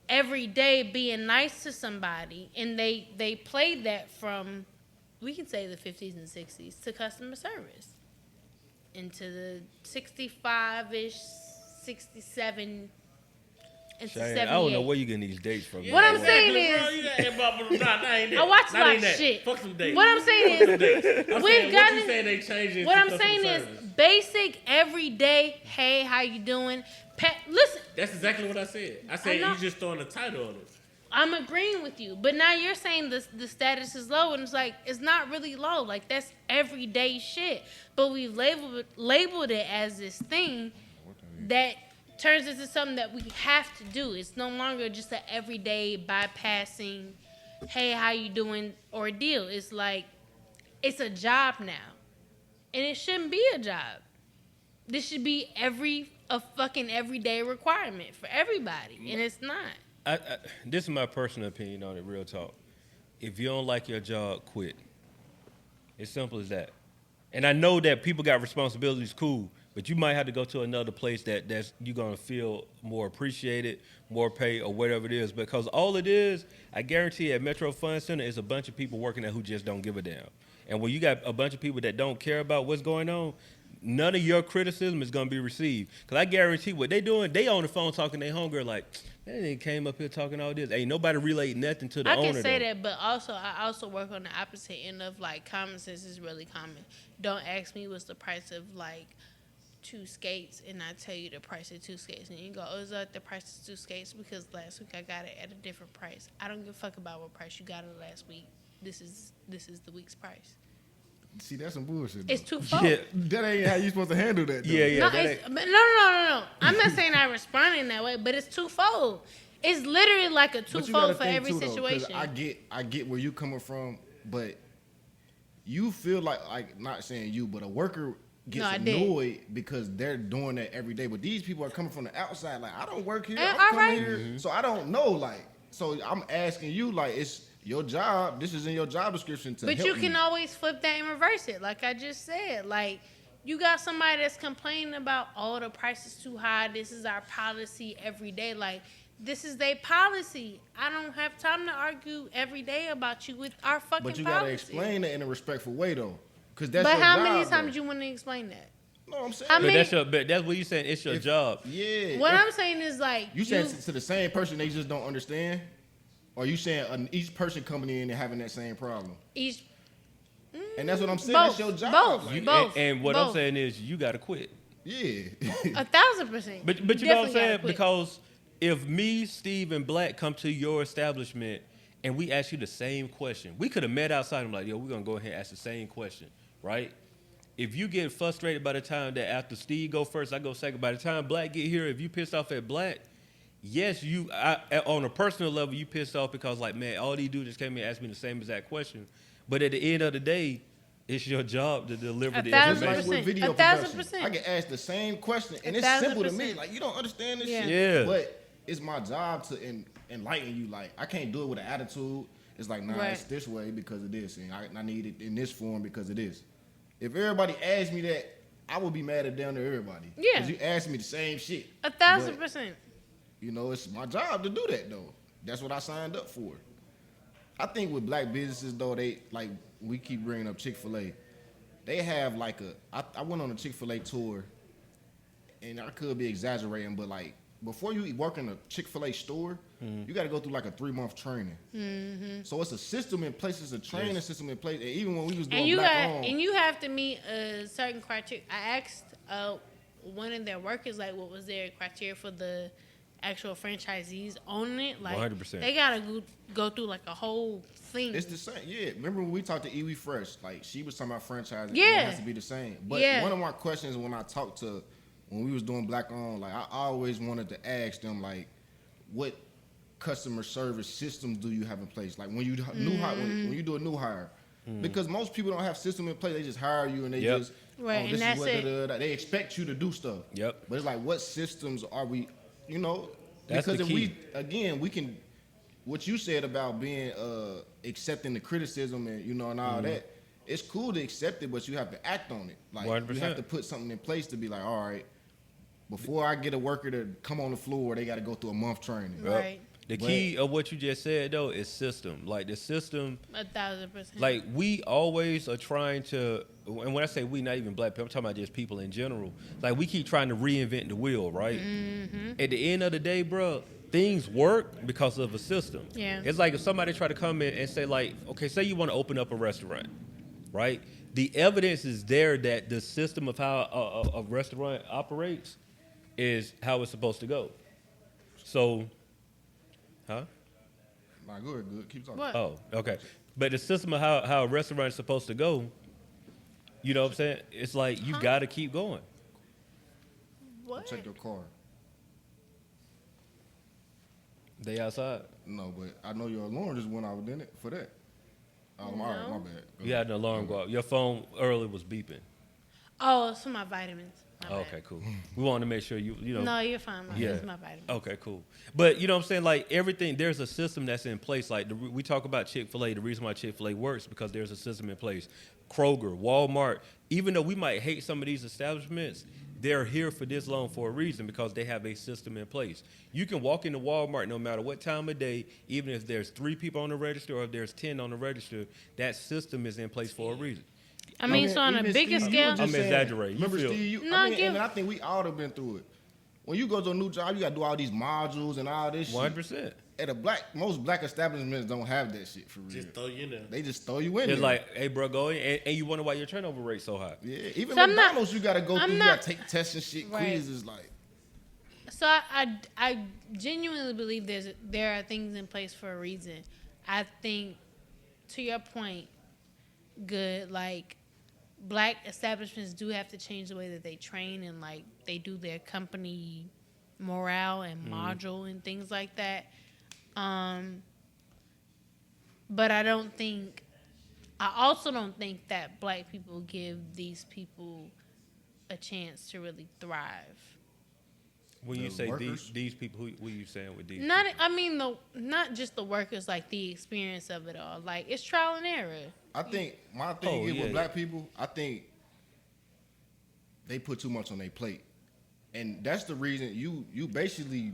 everyday being nice to somebody, and they played that from, we can say, the 50s and 60s to customer service into the 65-ish, 67 into 78. I don't know where you getting these dates from. What I'm saying is, I watch a lot of shit. Fuck some dates. What I'm saying is, we've gotten. They changing. What I'm saying is, basic, everyday. Hey, how you doing? Listen. That's exactly what I said. I said you just throwing a title on it. I'm agreeing with you, but now you're saying the status is low, and it's like it's not really low. Like that's everyday shit, but we've labeled it as this thing that turns into something that we have to do. It's no longer just an everyday bypassing, hey, how you doing ordeal. It's like it's a job now, and it shouldn't be a job. This should be a fucking everyday requirement for everybody, and it's not. This is my personal opinion on it, real talk. If you don't like your job, quit. It's simple as that. And I know that people got responsibilities, cool, but you might have to go to another place that's you're going to feel more appreciated, more pay, or whatever it is. Because all it is, I guarantee at Metro Fund Center is a bunch of people working there who just don't give a damn. And when you got a bunch of people that don't care about what's going on, none of your criticism is going to be received. Because I guarantee what they doing, they on the phone talking to their homegirl like, that nigga came up here talking all this. Ain't nobody relate nothing to the owner. I can say that, but also I also work on the opposite end of like common sense is really common. Don't ask me what's the price of like 2 skates, and I tell you the price of 2 skates, and you go, oh, is that the price of 2 skates? Because last week I got it at a different price. I don't give a fuck about what price you got it last week. This is the week's price. See, that's some bullshit. It's twofold. Yeah, that ain't how you supposed to handle that. Though. Yeah. No. I'm not saying I respond in that way, but it's twofold. It's literally like a twofold for every situation. Though, I get where you coming from, but you feel like not saying you, but a worker gets annoyed because they're doing that every day. But these people are coming from the outside. Like, I don't work here. I'm coming here, so I don't know. Like, so I'm asking you, like, it's your job. This is in your job description to help But you can always flip that and reverse it. Like I just said, like, you got somebody that's complaining about, oh, the price is too high. This is our policy every day. Like, this is their policy. I don't have time to argue every day about you with our fucking policy. But you gotta explain it in a respectful way, though, because that's your job. But how many times you want to explain that? No, I'm saying. That's what you saying. It's your job. Yeah. What I'm saying is, like, you saying to the same person they just don't understand, or you saying each person coming in and having that same problem? And that's what I'm saying. That's your job. Both. And what I'm saying is, you gotta quit. Yeah. 1,000%. But you know what I'm saying? Because if me, Steve, and Black come to your establishment and we ask you the same question, we could have met outside and like, yo, we're gonna go ahead and ask the same question, right? If you get frustrated by the time that after Steve go first, I go second. By the time Black get here, if you pissed off at Black, yes, on a personal level, you pissed off because, like, man, all these dudes just came in and asked me the same exact question. But at the end of the day, it's your job to deliver the information. Like with video production, I get asked the same question, and it's simple to me. Like, you don't understand this shit. Yeah. But it's my job to enlighten you. Like, I can't do it with an attitude. It's like, nah, it's this way because of this, and I need it in this form because of this. If everybody asked me that, I would be mad at them to everybody. Yeah. Because you asked me the same shit. 1,000%. You know, it's my job to do that, though. That's what I signed up for. I think with Black businesses, though, they, like, we keep bringing up Chick-fil-A. They have, like, I went on a Chick-fil-A tour, and I could be exaggerating, but, like, before you work in a Chick-fil-A store, you got to go through, like, a 3-month training. Mm-hmm. So it's a system in place. It's a training system in place. And even when we was doing and you have to meet a certain criteria. I asked one of their workers, like, what was their criteria for the actual franchisees owning it. Like, 100%. They got to go through, like, a whole thing. It's the same. Yeah. Remember when we talked to Iwi Fresh? Like, she was talking about franchising. Yeah. It has to be the same. But one of my questions when I talked to, when we was doing Black owned, like, I always wanted to ask them, like, what customer service systems do you have in place? Like, when you when you do a new hire. Because most people don't have system in place. They just hire you and they just, right. This is what they expect you to do stuff. Yep. But it's like, what systems are we, you know? That's because the key. we can, what you said about being, accepting the criticism and, you know, and all that, it's cool to accept it, but you have to act on it. Like, 100%. you have to put something in place to be like, all right, before I get a worker to come on the floor, they got to go through a month training. Right. The key of what you just said, though, is system. Like, the system. 1,000%. Like, we always are trying to, and when I say we, not even Black people, I'm talking about just people in general. Like, we keep trying to reinvent the wheel, right? Mm-hmm. At the end of the day, bro, things work because of a system. Yeah. It's like if somebody try to come in and say, like, okay, say you want to open up a restaurant, right? The evidence is there that the system of how a restaurant operates is how it's supposed to go. So... Huh? Nah, good. Keep talking. What? Oh, okay. But the system of how a restaurant is supposed to go, you know what I'm saying? It's like you got to keep going. What? Check your car. They outside. No, but I know your alarm just went off, didn't it? For that. All right, my bad. You had an alarm go off. Your phone earlier was beeping. Oh, it's for my vitamins. Okay, cool. We want to make sure you know. No, you're fine. It's my vitamins. Okay, cool. But you know what I'm saying? Like everything, there's a system that's in place. Like we talk about Chick-fil-A. The reason why Chick-fil-A works because there's a system in place. Kroger, Walmart. Even though we might hate some of these establishments, they're here for this long for a reason because they have a system in place. You can walk into Walmart no matter what time of day, even if there's 3 people on the register or if there's 10 on the register, that system is in place for a reason. I mean, so on a bigger scale, I'm exaggerating. Remember, Steve? And I think we all have been through it. When you go to a new job, you got to do all these modules and all this 100%. shit. Most black establishments don't have that shit for real. Just throw you in there. They just throw you in there. It's like, hey, bro, go in. And you wonder why your turnover rate's so high. Yeah, even McDonald's, you got to go through, you got to take tests and shit, quizzes, like. So I genuinely believe there are things in place for a reason. I think, to your point, good, like, Black establishments do have to change the way that they train and, like, they do their company morale and module and things like that. But I also don't think that Black people give these people a chance to really thrive. When you say workers? these people, who are you saying with these? Not, people? I mean, not just the workers, like the experience of it all. Like it's trial and error. I think my thing with black people, I think they put too much on their plate, and that's the reason you basically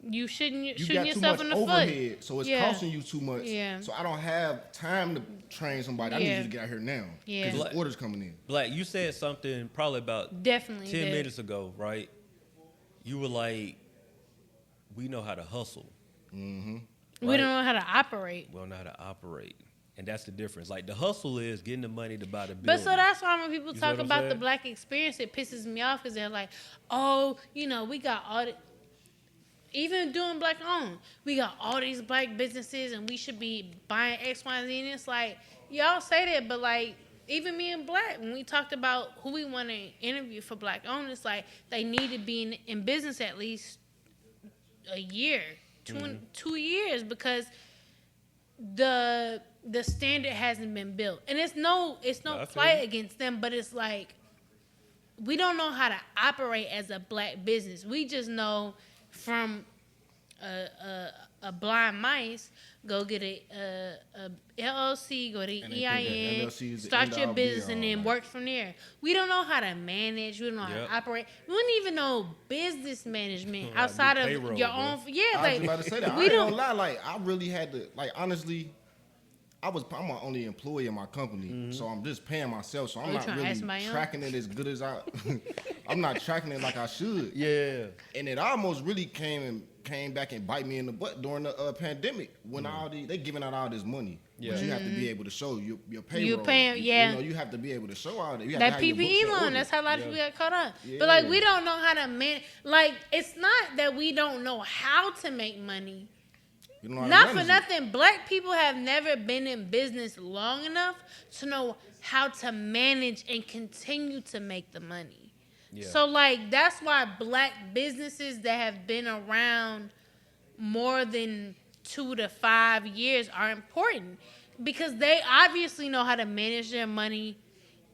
you shouldn't you shooting got too yourself much in the overhead, foot. so it's Yeah. costing you too much. Yeah. So I don't have time to train somebody. I need you to get out here now. Yeah. Because there's orders coming in. Black, you said something probably about Definitely 10 minutes ago, right? You were like, we know how to hustle. Mm-hmm. We don't know how to operate. We don't know how to operate. And that's the difference. Like, the hustle is getting the money to buy the building. But so that's why when people You see talk what I'm about the saying? black experience, it pisses me off because they're like, oh, we got all the, even doing black owned, we got all these black businesses and we should be buying X, Y, and Z. And it's like, y'all say that, but like, even me and Black, when we talked about who we want to interview for black owned, it's like they need to be in business at least a year, 2 years, because the standard hasn't been built. And it's no fight against them, but it's like we don't know how to operate as a black business. We just know from a blind mice, go get a LLC, go to EIN, start your business, and then work from there. We don't know how to manage. We don't know how to operate. We don't even know business management outside of payroll, your bro. own. Yeah, I like was about to say that. we I don't. ain't gonna lie. Like I really had to. Like honestly, I'm my only employee in my company, so I'm just paying myself. So I'm you not trying to really ask my own? tracking it as good as I. I'm not tracking it like I should. Yeah. And it almost really came back and bite me in the butt during the pandemic when they giving out all this money. Yeah. But you have to be able to show your payroll. You paying, yeah. You have to be able to show all that. You have That to have your books PPE in loan, order. that's how a lot of people got caught up. Yeah. But like we don't know how to like it's not that we don't know how to make money. You don't know how to Not for manage it. nothing. Black people have never been in business long enough to know how to manage and continue to make the money. Yeah. So like that's why black businesses that have been around more than 2 to 5 years are important, because they obviously know how to manage their money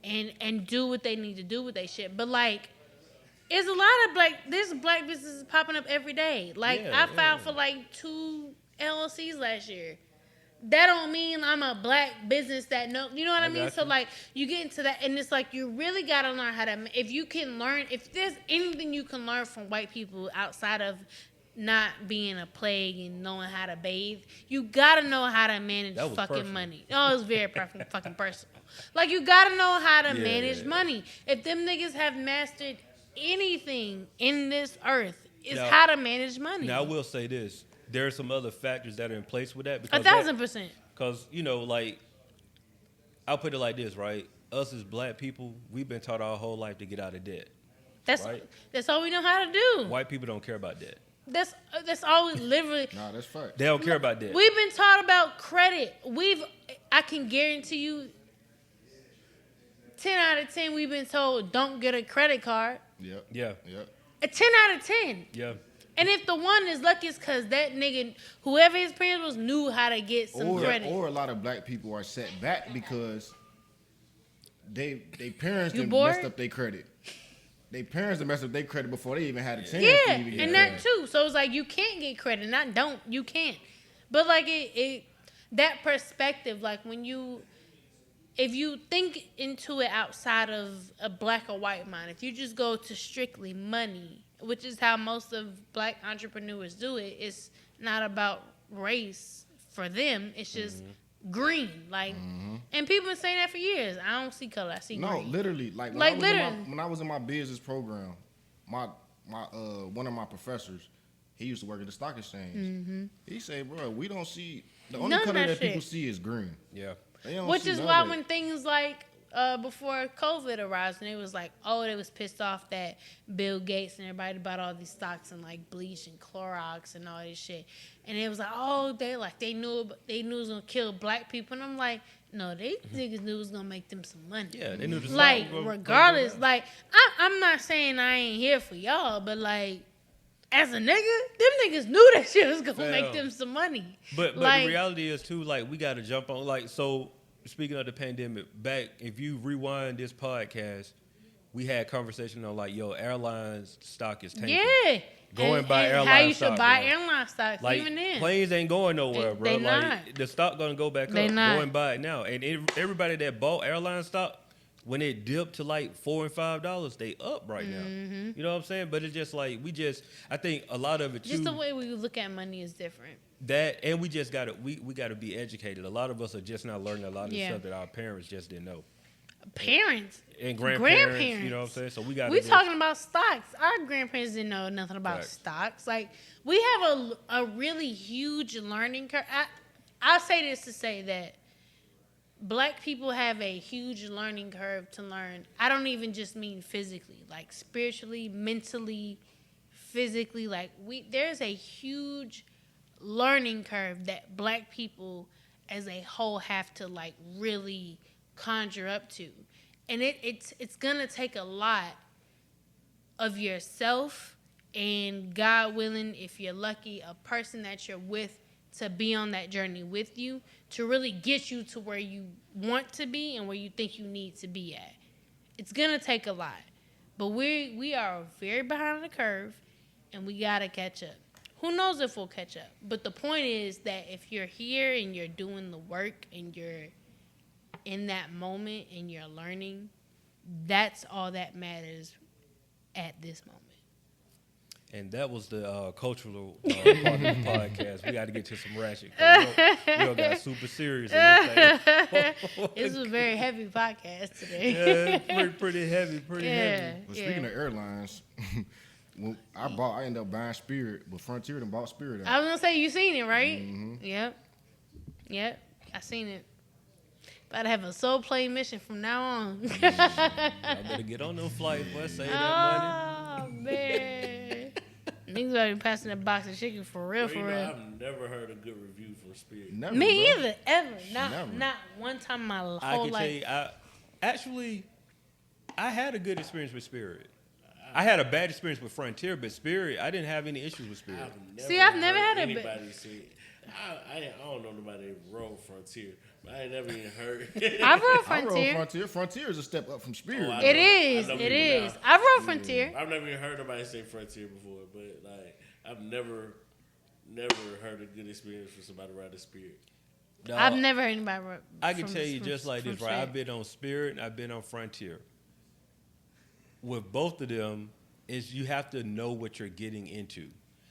and do what they need to do with their shit. But like, it's a lot of there's black businesses popping up every day. Like I filed for like 2 LLCs last year. That don't mean I'm a black business that you know what I mean? So like you get into that, and it's like you really gotta learn how to. If there's anything you can learn from white people outside of not being a plague and knowing how to bathe, you gotta know how to manage fucking personal. money. Oh, it's very fucking personal. Like you gotta know how to manage money. If them niggas have mastered anything in this earth, it's how to manage money. Now I will say this: there are some other factors that are in place with that. Because 1,000%. Because like, I'll put it like this, right? Us as black people, we've been taught our whole life to get out of debt. That's all we know how to do. White people don't care about debt. That's always literally. Nah, that's fact. They don't care about debt. We've been taught about credit. I can guarantee you, 10 out of 10, we've been told don't get a credit card. Yep. Yeah. Yep. A 10 out of 10. Yeah. And if the one is lucky, it's because that nigga, whoever his parents was, knew how to get some credit. Or a lot of black people are set back because they parents You done bored? messed up their credit. They parents done messed up their credit before they even had a chance to Yeah, even get and credit. that too. So it's like you can't get credit. You can't. But like that perspective, like if you think into it outside of a black or white mind, if you just go to strictly money, which is how most of black entrepreneurs do it, it's not about race for them. It's just green. Like, and people been saying that for years. I don't see color. I see green. No, literally. Like when I was in my business program, my one of my professors, he used to work at the stock exchange. He said, "Bro, we don't see the only None of color that that people shit. see is green." Yeah. They don't Which see is none why of when it. things like before COVID arrived, and it was like, oh, they was pissed off that Bill Gates and everybody bought all these stocks and like bleach and Clorox and all this shit, and it was like, oh, they knew it was gonna kill black people, and I'm like, no, they niggas knew it was gonna make them some money. Yeah, they knew the Like stock was gonna regardless, go down. like I'm not saying I ain't here for y'all, but like. As a nigga, them niggas knew that shit was gonna make them some money. But like, the reality is too, like, we gotta jump on, like, so speaking of the pandemic, back if you rewind this podcast, we had conversation on like, yo, airlines stock is tanking. Yeah. Going by airline how you stock, should buy bro. airline stocks, Like, even then. planes ain't going nowhere, bro. They like, not. the stock gonna go back They up. not. Go and buy it now. And everybody that bought airline stock, when it dipped to like $4 and $5, they up right now. You know what I'm saying? But it's just like, I think a lot of it too. Just the way we look at money is different. That, and we just gotta, we gotta be educated. A lot of us are just not learning a lot of the stuff that our parents just didn't know. Parents And grandparents, you know what I'm saying? So we talking about stocks. Our grandparents didn't know nothing about stocks. Like, we have a really huge learning curve. I'll say this to say that Black people have a huge learning curve to learn. I don't even just mean physically, like spiritually, mentally, physically. Like, there's a huge learning curve that Black people as a whole have to like really conjure up to. And it's gonna take a lot of yourself and, God willing, if you're lucky, a person that you're with to be on that journey with you to really get you to where you want to be and where you think you need to be at. It's gonna take a lot. But we are very behind the curve and we gotta catch up. Who knows if we'll catch up? But the point is that if you're here and you're doing the work and you're in that moment and you're learning, that's all that matters at this moment. And that was the cultural part of the podcast. We got to get to some ratchet. We all got super serious. This was a very heavy podcast today. Yeah, pretty heavy, heavy. But speaking of airlines, when I ended up buying Spirit, but Frontier done bought Spirit out. I was gonna say, you seen it, right? Mm-hmm. Yep, I seen it. About to have a soul play mission from now on. I better get on them flights, boy. Save that money. Oh man, niggas better be passing that box of chicken for real, for real. I've never heard a good review from Spirit. Never, Me bro. either, ever. Never. Not one time in my whole I can life. tell you, I had a good experience with Spirit. I had a bad experience with Frontier, but Spirit, I didn't have any issues with Spirit. I've never had a anybody say. I don't know nobody that rode Frontier, but I ain't never even heard. I rode I rode Frontier. Frontier. Frontier is a step up from Spirit. Oh, It is. I rode Frontier. I've never even heard nobody say Frontier before, but like I've never heard a good experience for somebody riding Spirit. No, I've never heard anybody ride. I can tell you just like this, right? I've been on Spirit and I've been on Frontier. With both of them, is you have to know what you're getting into.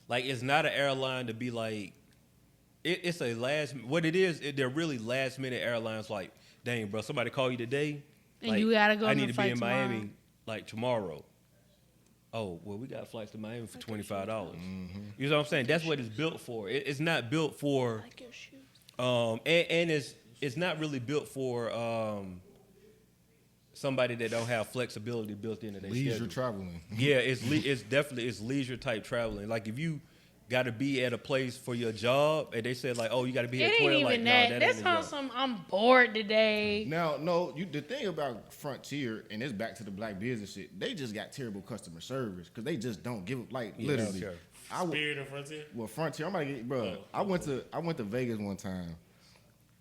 Like, it's not an airline to be like, it's a what it is, they're really last minute airlines like, dang, bro, somebody call you today? And like, you gotta go I on need the to be flight in tomorrow. Miami like tomorrow. Oh, well, we got flights to Miami for $25. Mm-hmm. You know what I'm saying? That's what it's built for. It's not built for, I like your shoes. and it's not really built for somebody that don't have flexibility built into their Leisure schedule. traveling. Yeah, it's definitely leisure type traveling. Like if you got to be at a place for your job and they said like, oh, you got to be It at ain't 12. even Like, that. no, that That's ain't the on job. some. I'm bored today. Now, no, the thing about Frontier, and it's back to the black business shit, they just got terrible customer service because they just don't give like Yeah, literally. okay. Spirit and Frontier. Well, Frontier, I'm about to get, bro. I went to Vegas one time,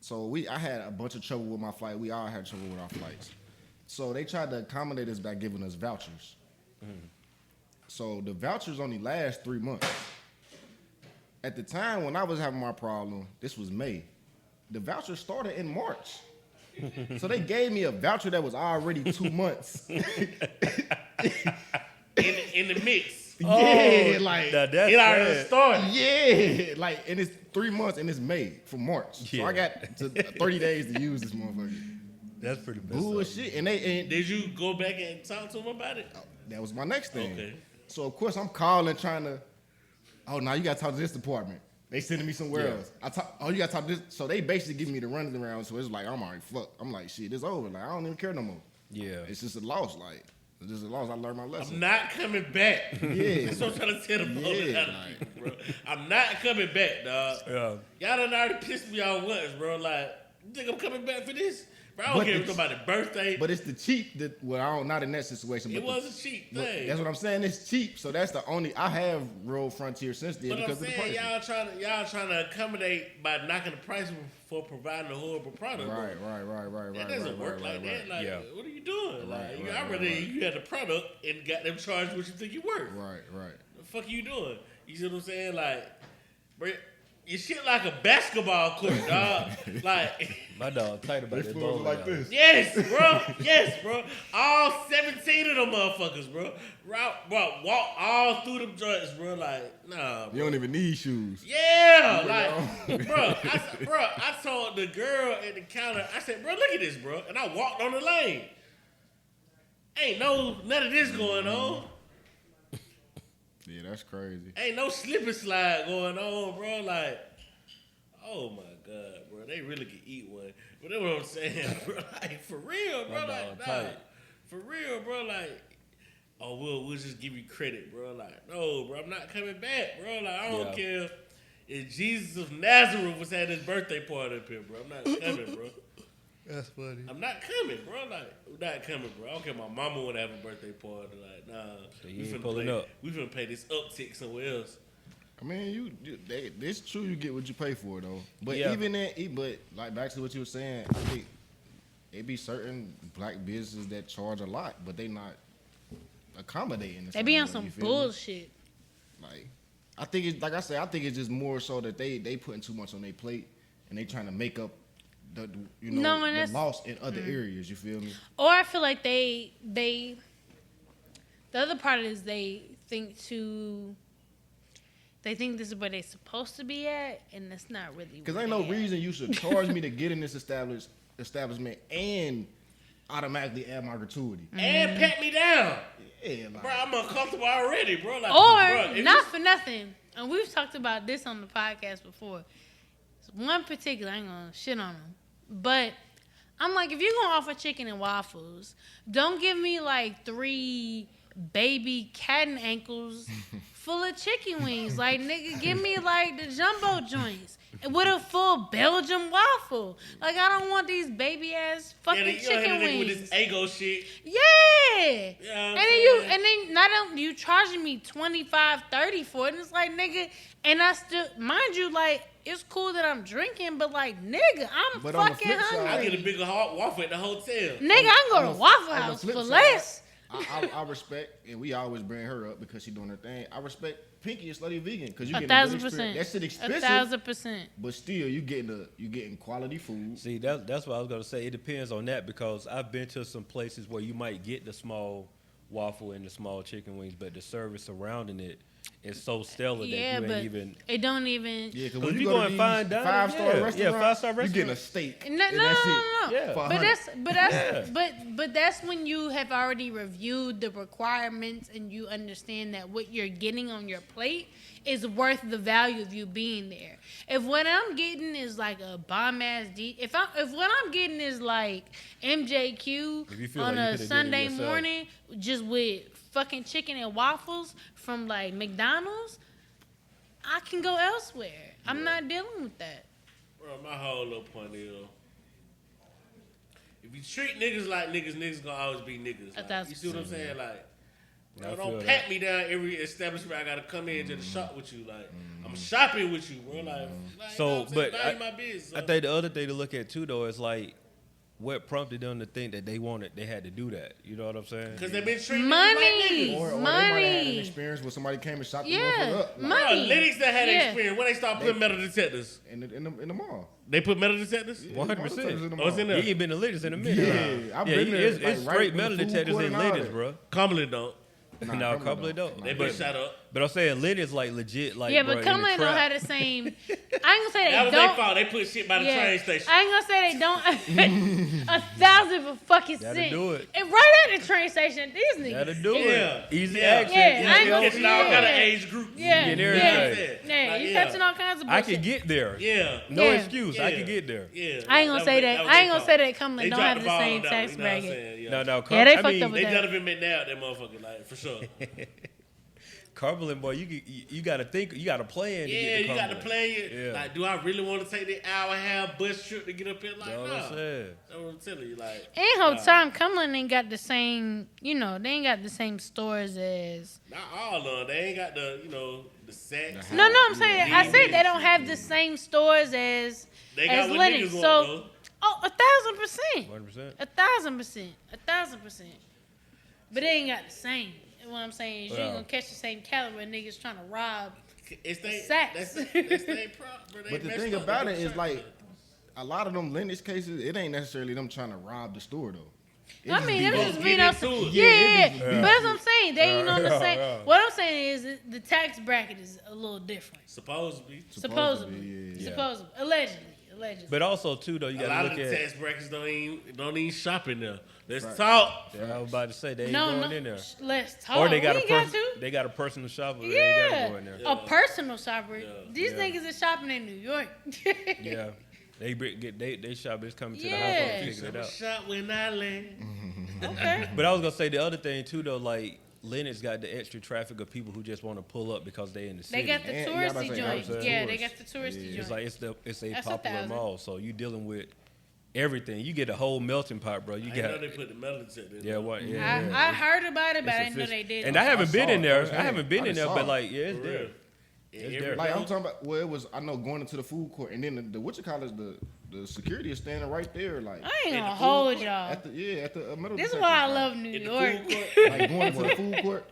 so I had a bunch of trouble with my flight. We all had trouble with our flights, so they tried to accommodate us by giving us vouchers. So the vouchers only last 3 months. At the time when I was having my problem, this was May. The voucher started in March. So they gave me a voucher that was already 2 months. In the mix. Yeah, like Now that's It already sad. started. yeah, like and it's 3 months and it's May from March. So Yeah. I got 30 days to use this motherfucker. That's pretty messed up. Bullshit. And Did you go back and talk to him about it? that was my next thing. Okay. So of course I'm calling trying to. Oh, now you gotta talk to this department. They sending me somewhere else. You gotta talk to this. So they basically giving me the running around. So it's like I'm already fucked. I'm like, shit, it's over. Like I don't even care no more. Yeah. It's just a loss. Like it's just a loss. I learned my lesson. I'm not coming back. Yeah. That's what I'm trying to tell the folks Yeah, how to do, bro. I'm not coming back, dog. Yeah. Y'all done already pissed me off once, bro. Like, You think I'm coming back for this? Bro, I don't care if it's somebody's birthday. But it's the cheap that not in that situation. But it was a cheap thing. That's what I'm saying. It's cheap, so that's the only. I have rode Frontier since then but because I'm of the saying price. y'all trying to accommodate by knocking the price for providing a horrible product. Right. That doesn't work like that. Like, what are you doing? I'd rather you had the product and got them charged what you think you worth. Right. The fuck are you doing? You see what I'm saying? Like, bro, you shit like a basketball court, dog. Like my dog tight about that ball like this. Yes, bro. All 17 of them motherfuckers, bro. Walk all through them joints, bro. Like, nah, bro. You don't even need shoes. Yeah, like, bro. I told the girl at the counter, I said, bro, look at this, bro. And I walked on the lane. Ain't none of this going on. Yeah, that's crazy. Ain't no slip and slide going on, bro. Like, oh my God, bro. They really can eat one. But that's what I'm saying, bro. Like, for real, bro. Like, nah. For real, bro. Like, oh, we'll just give you credit, bro. Like, no, bro. I'm not coming back, bro. Like, I don't care if Jesus of Nazareth was at his birthday party up here, bro. I'm not coming, bro. That's funny. I'm not coming, bro. Like, I'm not coming, bro. I don't care if my mama want to have a birthday party. Like, nah. So we finna pay this uptick somewhere else. I mean, it's true. You get what you pay for, though. But but like back to what you were saying, I think it be certain black businesses that charge a lot, but they not accommodating. They be on some bullshit. Like, I think it's like I said. I think it's just more so that they putting too much on their plate and they trying to make up the loss in other areas. You feel me? Or I feel like they the other part is they think this is where they're supposed to be at, and that's not really. Because ain't no reason you should charge me to get in this establishment and automatically add my gratuity and pat me down. Yeah, like, bro, I'm uncomfortable already, bro. Like, or bro, not for nothing, and we've talked about this on the podcast before. One particular, I ain't gonna shit on them, but I'm like, if you're gonna offer chicken and waffles, don't give me like 3 baby cat and ankles full of chicken wings. Like, nigga, give me like the jumbo joints with a full Belgian waffle. Like, I don't want these baby ass fucking chicken wings. With this ego shit. Yeah. And then not only you charging me $25-$30 for it, and it's like, nigga, and I still, mind you, like, it's cool that I'm drinking, but like, nigga, I'm fucking hungry. I get a bigger waffle at the hotel. Nigga, I can go to Waffle House for less. I respect, and we always bring her up because she doing her thing. I respect Pinky and Slutty Vegan because you get 1,000%. That shit expensive. 1,000%. But still, you getting quality food. See, that's what I was gonna say. It depends on that because I've been to some places where you might get the small waffle and the small chicken wings, but the service surrounding it is so stellar that you ain't even. It don't even. Yeah, because when you go and find 5-star restaurant, 5-star restaurant, you getting a steak. No. Yeah. But that's when you have already reviewed the requirements and you understand that what you're getting on your plate is worth the value of you being there. If what I'm getting is like a bomb ass if what I'm getting is like MJQ on a Sunday morning just with fucking chicken and waffles from like McDonald's, I can go elsewhere. I'm not dealing with that. Bro, my whole little point is, if you treat niggas like niggas gonna always be niggas. Like, you see what I'm saying? Like, bro, don't pat me down every establishment I gotta come in to shop with you. Like, I'm shopping with you, bro. Like so, but my business, I think the other thing to look at too, though, is like, what prompted them to think that they had to do that? You know what I'm saying? Because they've been treating money, like niggas. Or they might have had an experience where somebody came and shot the motherfucker up. Money. Bro, Linux that had experience when they start putting metal detectors in the mall. They put metal detectors? 100%. Oh, it's in there. You ain't been to Linux in a minute. Yeah, I've been there. It's straight metal detectors in Linux, bro. Cumberland don't. No, Cumberland don't. They been shot up. But I'm saying Linux like legit, like yeah, but Cumberland don't have the same. I ain't gonna say they that was don't. their fault. They put shit by the train station. I ain't gonna say they don't. 1,000 for fucking cent. That'll do it. And right at the train station, these niggas. That'll do it. Easy I access. ain't gonna catching all kind of age groups. Yeah, You catching all kinds of bullshit. I can get there. Yeah. No excuse. I can get there. Yeah. I ain't gonna say that. I ain't gonna say that Cumberland don't have the same tax bracket. No. Yeah, they fucked up with they that. Donovan McNabb, that motherfucker, like, for sure. Cumberland, boy, you got to think, you got to plan. Yeah, you got to plan it. Yeah. Like, do I really want to take the hour and a half bus trip to get up here? Like, That's what I'm saying. That's what I'm telling you. Like, ain't whole time Cumberland ain't got the same, they ain't got the same stores as. not all of them. They ain't got the, the sex. No, I'm saying, I said they don't have the same stores as Linux. So, 1,000%. 100%. 1,000%. But they ain't got the same. What I'm saying is you ain't gonna catch the same caliber of niggas trying to rob sacks. That's their problem. But the thing about it is, like, a lot of them Linux cases, it ain't necessarily them trying to rob the store, though. I mean, them just being up. Yeah. But that's what I'm saying. They ain't on the same. What I'm saying is the tax bracket is a little different. Supposedly. Allegedly. But also too though, you got to look at. A lot of the tax brackets don't even shop in there. Let's talk. Yeah, I was about to say they ain't going in there. Let's talk. Or they got they got a personal shopper. Yeah, they ain't gotta go in there. A personal shopper. These niggas is shopping in New York. Yeah, they shop. It's coming to the house and figure it out. Shop when I land. Okay. But I was gonna say the other thing too though, like. Linux got the extra traffic of people who just want to pull up because they in the city. They got the touristy joints. Yeah, they got the touristy joints. It's like it's a popular mall, so you dealing with everything. You get a whole melting pot, bro. You got. Know they put the metal detector in. Yeah, what? I heard about it, but I didn't know they did. And I haven't been in there. I haven't been in there, but like, yeah, it's there. It's there. Like I'm talking about, well, it was I know going into the food court, and then the what you call it, the security is standing right there, like. I ain't gonna hold y'all. At the metal. This is why I love New York. Like going to the food court.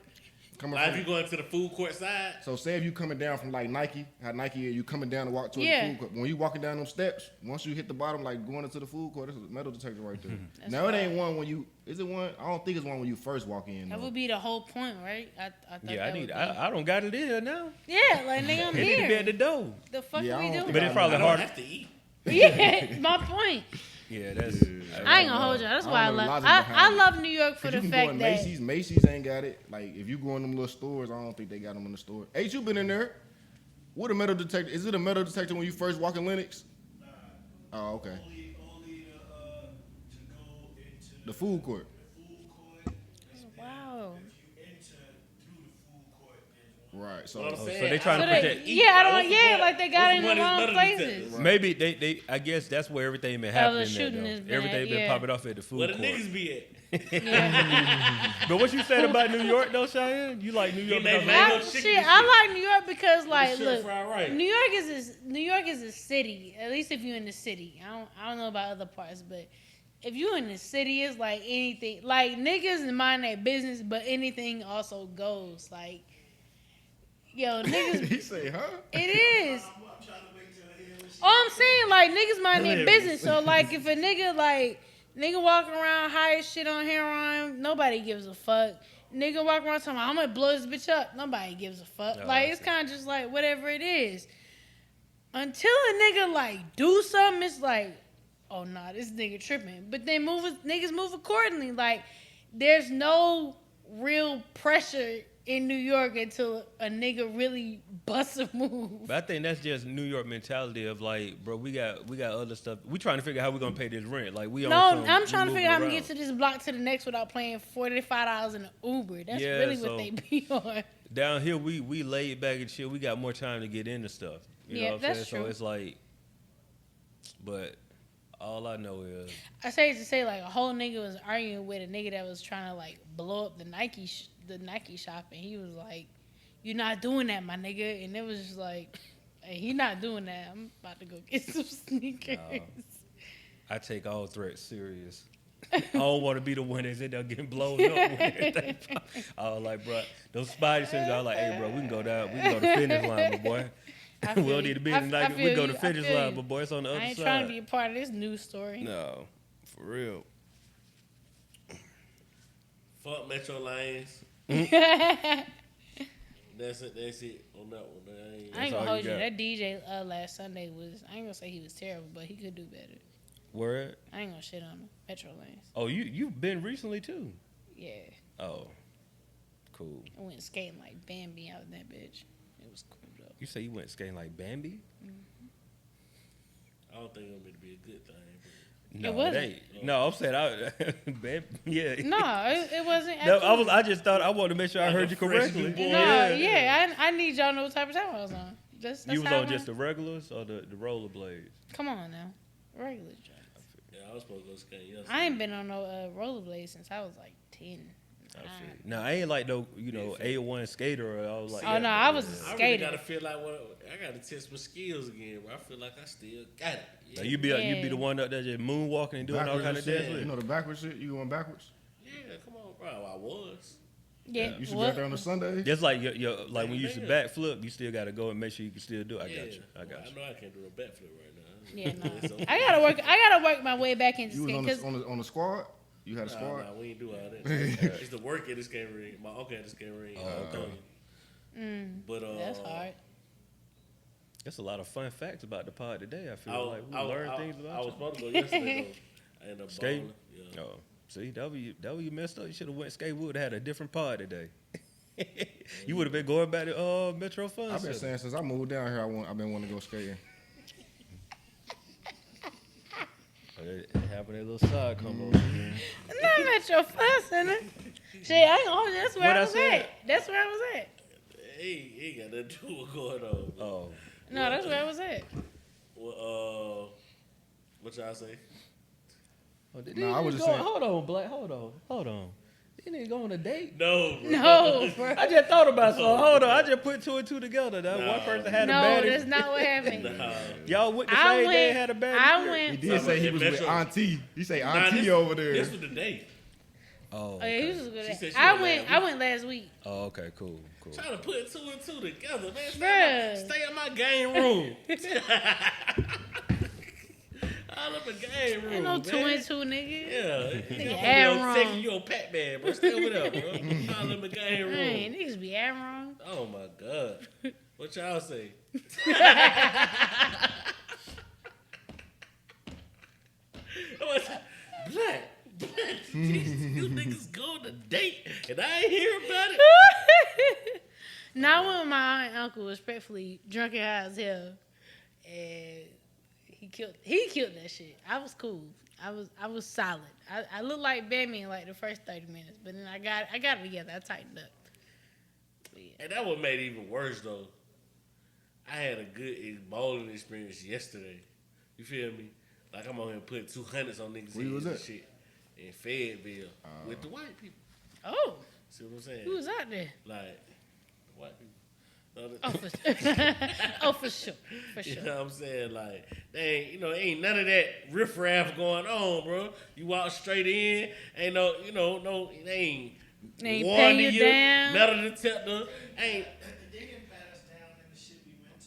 If you going to the food court side. So say if you coming down from like Nike, how Nike you coming down to walk to the food court. When you walking down them steps, once you hit the bottom, like going into the food court, there's a metal detector right there. Now it ain't one when you. Is it one? I don't think it's one when you first walk in. That would be the whole point, right? I thought I don't got it in here now. Yeah, like nigga, I'm here. It need to be at the door. The fuck are we doing? But it's probably hard. Have to eat. Yeah, my point. Yeah, that's. I ain't gonna hold you. That's why I love New York for the fact that Macy's ain't got it. Like if you go in them little stores, I don't think they got them in the store. H, you been in there? What a metal detector? Is it a metal detector when you first walk in Linux? Nah. Oh, okay. Only to go into the food court. Wow. Right. So they trying to protect. Like they got it in the wrong places. Right. Maybe they. I guess that's where everything been happening. Everything been popping off at the food court. Where the niggas be at? But what you said about New York though, Cheyenne? You like New York? I like New York because like look, New York is a city. At least if you're in the city. I don't know about other parts, but if you in the city, it's like anything. Like niggas mind their business, but anything also goes. Like. Yo, niggas. He say, huh? It is. All I'm saying, like, niggas mind their business. So, like, if a nigga walking around high as shit on heroin, nobody gives a fuck. Nigga walking around talking, I'm gonna blow this bitch up. Nobody gives a fuck. Like, it's kind of just like whatever it is. Until a nigga, like, do something, it's like, oh, nah, this nigga tripping. But then niggas move accordingly. Like, there's no real pressure in New York until a nigga really busts a move. But I think that's just New York mentality of like, bro, we got other stuff. We trying to figure out how we gonna pay this rent. Like I'm trying to figure out how I'm gonna get to this block to the next without paying $45 in an Uber. That's really what they be on. Down here we laid back and shit. We got more time to get into stuff. You know what I'm saying? True. So it's like, but all I know is I say to say like a whole nigga was arguing with a nigga that was trying to like blow up the Nike shop, and he was like, "You're not doing that, my nigga." And it was just like, "Hey, he not doing that. I'm about to go get some sneakers." I take all threats serious. I don't want to be the one that's in there getting blown up. I was like, bro, those spidey things. I was like, hey, bro, we can go down. We can go to finish line, my boy. We don't need to be in the night. We go to finish line, my boy. It's on the other side. I ain't trying to be a part of this news story. No, for real. Fuck Metro Lanes. That's it on that one. I ain't gonna hold you. That DJ last Sunday was, I ain't gonna say he was terrible, but he could do better. Word? I ain't gonna shit on him. Metro Lanes. Oh, you've been recently too? Yeah. Oh, cool. I went skating like Bambi out in that bitch. It was cool though. You say you went skating like Bambi? Mm-hmm. I don't think it's gonna be a good thing. No, It wasn't. ain't. No, I'm saying yeah. No, it wasn't. No, I just thought I wanted to make sure I heard you correctly. No, yeah, I need y'all to know what type of time I was on. That's You was how on just the regulars or the rollerblades? Come on now, regular joints. Yeah, I was supposed to go skate yesterday. I ain't been on no rollerblades since I was like 10. No, I ain't like no, A1 skater. Or I was like, Oh no, I was a I really skater. gotta feel like I gotta test my skills again, bro. I feel like I still got it. Yeah, Now, you be the one up there just moonwalking and doing all kind of shit. dance. You know the backwards shit? You going backwards? yeah, come on, bro. I was. Yeah, You should be out there on a Sunday. Just like like when you used to backflip, you still gotta go and make sure you can still do it. I got you. I know I can't do a backflip right now. Yeah, no. It's okay. I gotta work my way back into You skating. was on the squad? You had a squad? Nah, we ain't do all that. It's the work at the skate ring. My uncle had the skate ring. But That's hard. That's a lot of fun facts about the pod today. I feel like we learned things about I was you. supposed to go yesterday though. I ended up Skating? balling. Yeah. Oh, see, that you messed up. You should have went skate. We would have had a different pod today. You would have been going back to Metro Fun. I've been saying since I moved down here, I've been wanting to go skating. Having a little side combo. Not at your fun center. Shit, I ain't gonna. That's where What I I was said? at. That's where I was at. He ain't got nothing to do with what's going on. Oh, No, that's where I was at. Well, what y'all say? I was just saying. Hold on, Black. Hold on. You didn't go on a date. No, bro. No, bro. I just thought about it. So hold on. I just put two and two together. That one person had a No, baddie. that's not what happened. Y'all went the I same day went. and had a baddie. I went. He did say he was with Metro. Auntie. He say Nah, Auntie over there. This was the date. Oh, Oh, yeah, he was She good. said she I went went. last I went last week. Oh, okay, cool. Trying to put two and two together, man. Bruh. Stay in my game room. All up in game room. Ain't no man. 2 and 2, nigga. Yeah. Nigga, I'm add wrong. taking you on Pac-Man, bro. Stay over there, bro. All up in game room. Hey, niggas be acting wrong. Oh my God. What y'all say? Black. You niggas go on a date and I ain't hear about it. Now I went with my aunt and uncle, respectfully, drunk and high as hell, and he killed that shit. I was cool. I was solid. I looked like Batman like the first 30 minutes, but then I got it together. I tightened up. But yeah. And that what made it even worse though. I had a good bowling experience yesterday. You feel me? Like I'm on here putting 200s on niggas' Where you heads was and at? shit. In Fayetteville with the white people. Oh, See what I'm saying? who was out there? Like white people. Oh, for sure. For You sure. know what I'm saying? Like, they ain't, ain't none of that riffraff going on, bro. You walk straight in, ain't no, they ain't They ain't warning pay you down. metal detector, ain't. They didn't pat us down in the shit we went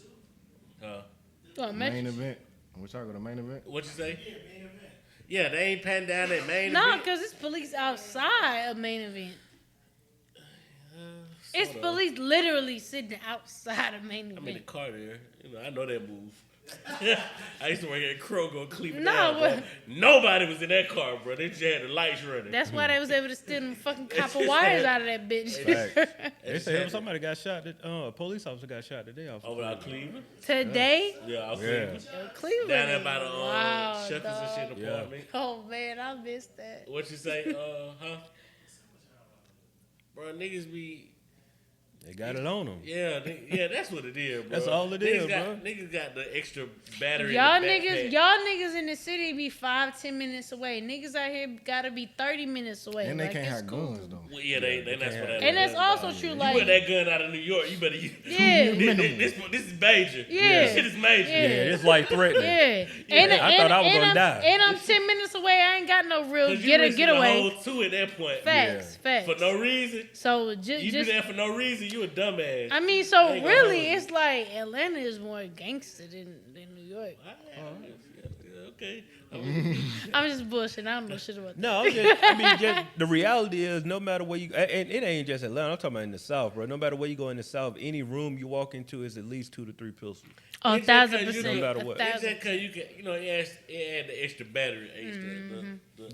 to. What, Main event. Which I go to main event. What you say? Yeah, main event. Yeah, they ain't patting down that main No, event. because it's police outside of main event. It's Sorta. police literally sitting outside of main I'm in the event. car there. I know that move. I used to work at Kroger, Cleveland. No, bro. but- Nobody was in that car, bro. They just had the lights running. That's why they was able to steal them fucking copper wires out of that bitch. They said somebody got shot. A police officer got shot today. Over out Cleveland? Today, Yeah, out Yeah. Cleveland. Cleveland. Down there is by the wild, Shuckers and dog. shit apartment. Oh man, I missed that. What you say, huh? Bro, niggas be, They got it on them. yeah, that's what it is, bro. That's all it is, Niggas got the extra battery Y'all in the niggas, backpack. y'all niggas in the city be 5-10 minutes away. Niggas out here gotta be 30 minutes away. And they Like, can't it's have cool. guns though. Well, yeah, they that's what that And that's is. also true. You Like, put that gun out of New York, you better. yeah, This is major. Yeah. This shit is major. Yeah. Yeah, it's like threatening. yeah. I thought I was gonna die. And I'm 10 minutes away. I ain't got no real 'Cause you risking the getaway. whole two at that point. Facts. For no reason. So You just do that for no reason, you a dumbass. I mean, so Ain't gonna really, hold you. it's like Atlanta is more gangster than New York. Okay. I'm just bullshitting. I don't know shit about that. No, just the reality is no matter where you, and it ain't just Atlanta. I'm talking about in the South, bro. No matter where you go in the South, any room you walk into is at least 2 to 3 pistols. Oh, It's just 'cause 1,000%. no matter what. It's just because you can, it add the extra battery to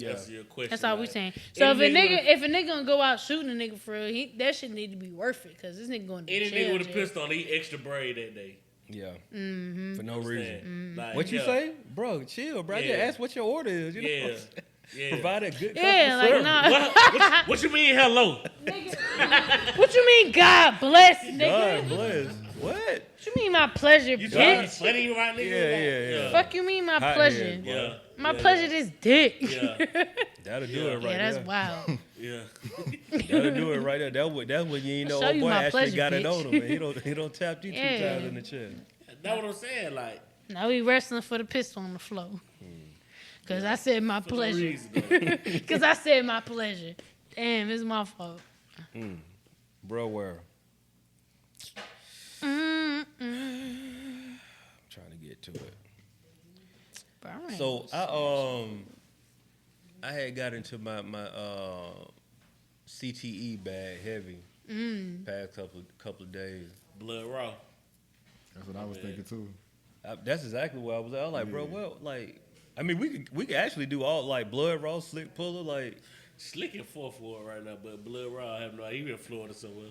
answer your question. That's all we like, saying. So if a nigga nigga gonna go out shooting a nigga for real, that shit need to be worth it because this nigga going to Any jail. nigga with a pistol on, he extra brave that day. Yeah. Mm-hmm. For no reason. Like, What you say? Bro, chill, bro. I just ask what your order is. You know? Yeah. Provide a good Yeah, customer like, service. nah. What you mean, hello? What you mean, God bless, nigga? God bless. What? What you mean, my pleasure, You trying to be bitch? funny right, nigga? Yeah. Fuck you mean, my Hot pleasure? head, boy. Yeah. My pleasure, this dick. Yeah. That'll do it right Yeah, that's there. wild. Yeah. That'll do it right there. That's when you ain't know Show old you boy my actually pleasure, got it bitch. on him. Man. He don't tap you 2 Yeah. times in the chest. That's what I'm saying. Like, Now we wrestling for the pistol on the floor. Cause I said my for no pleasure. reason, though. Cause I said my pleasure. Damn, it's my fault. Bro, where? Mm-mm. I'm trying to get to it. Burn. So I had got into my CTE bag heavy past couple of days. Blood raw. That's what I was thinking too. That's exactly what I was. I was like, bro, well, like, I mean, we could actually do all like blood raw, slick puller, like. Slick in 4th Ward right now, but blood raw, I have no idea. He in Florida somewhere.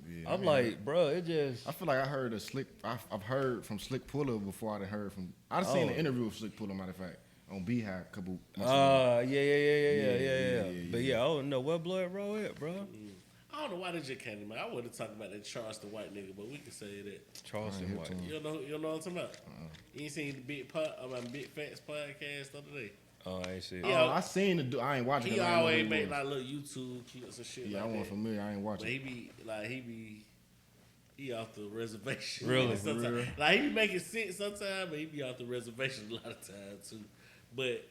Yeah, I'm like, bro, it just. I feel like I heard a slick. I've heard from Slick Puller before. I'd heard from. I'd seen an interview with Slick Puller, matter of fact, on Beehive a couple months ago. Yeah. But yeah, I don't know what blood raw at, bro. I don't know why they just came to me. I wasn't talking about that Charleston white nigga, but we can say that. Charleston White. You don't know what I'm talking about? You ain't seen the Big Facts podcast the other day? Oh, I ain't see it. Yeah. I seen the. I ain't watching. He it. I ain't know always who make was. like little YouTube clips and shit. Yeah, like I wasn't that. familiar. I ain't But watching. he off the reservation. Really? Sometimes. For real? Like he be making sense sometimes, but he be off the reservation a lot of times too. But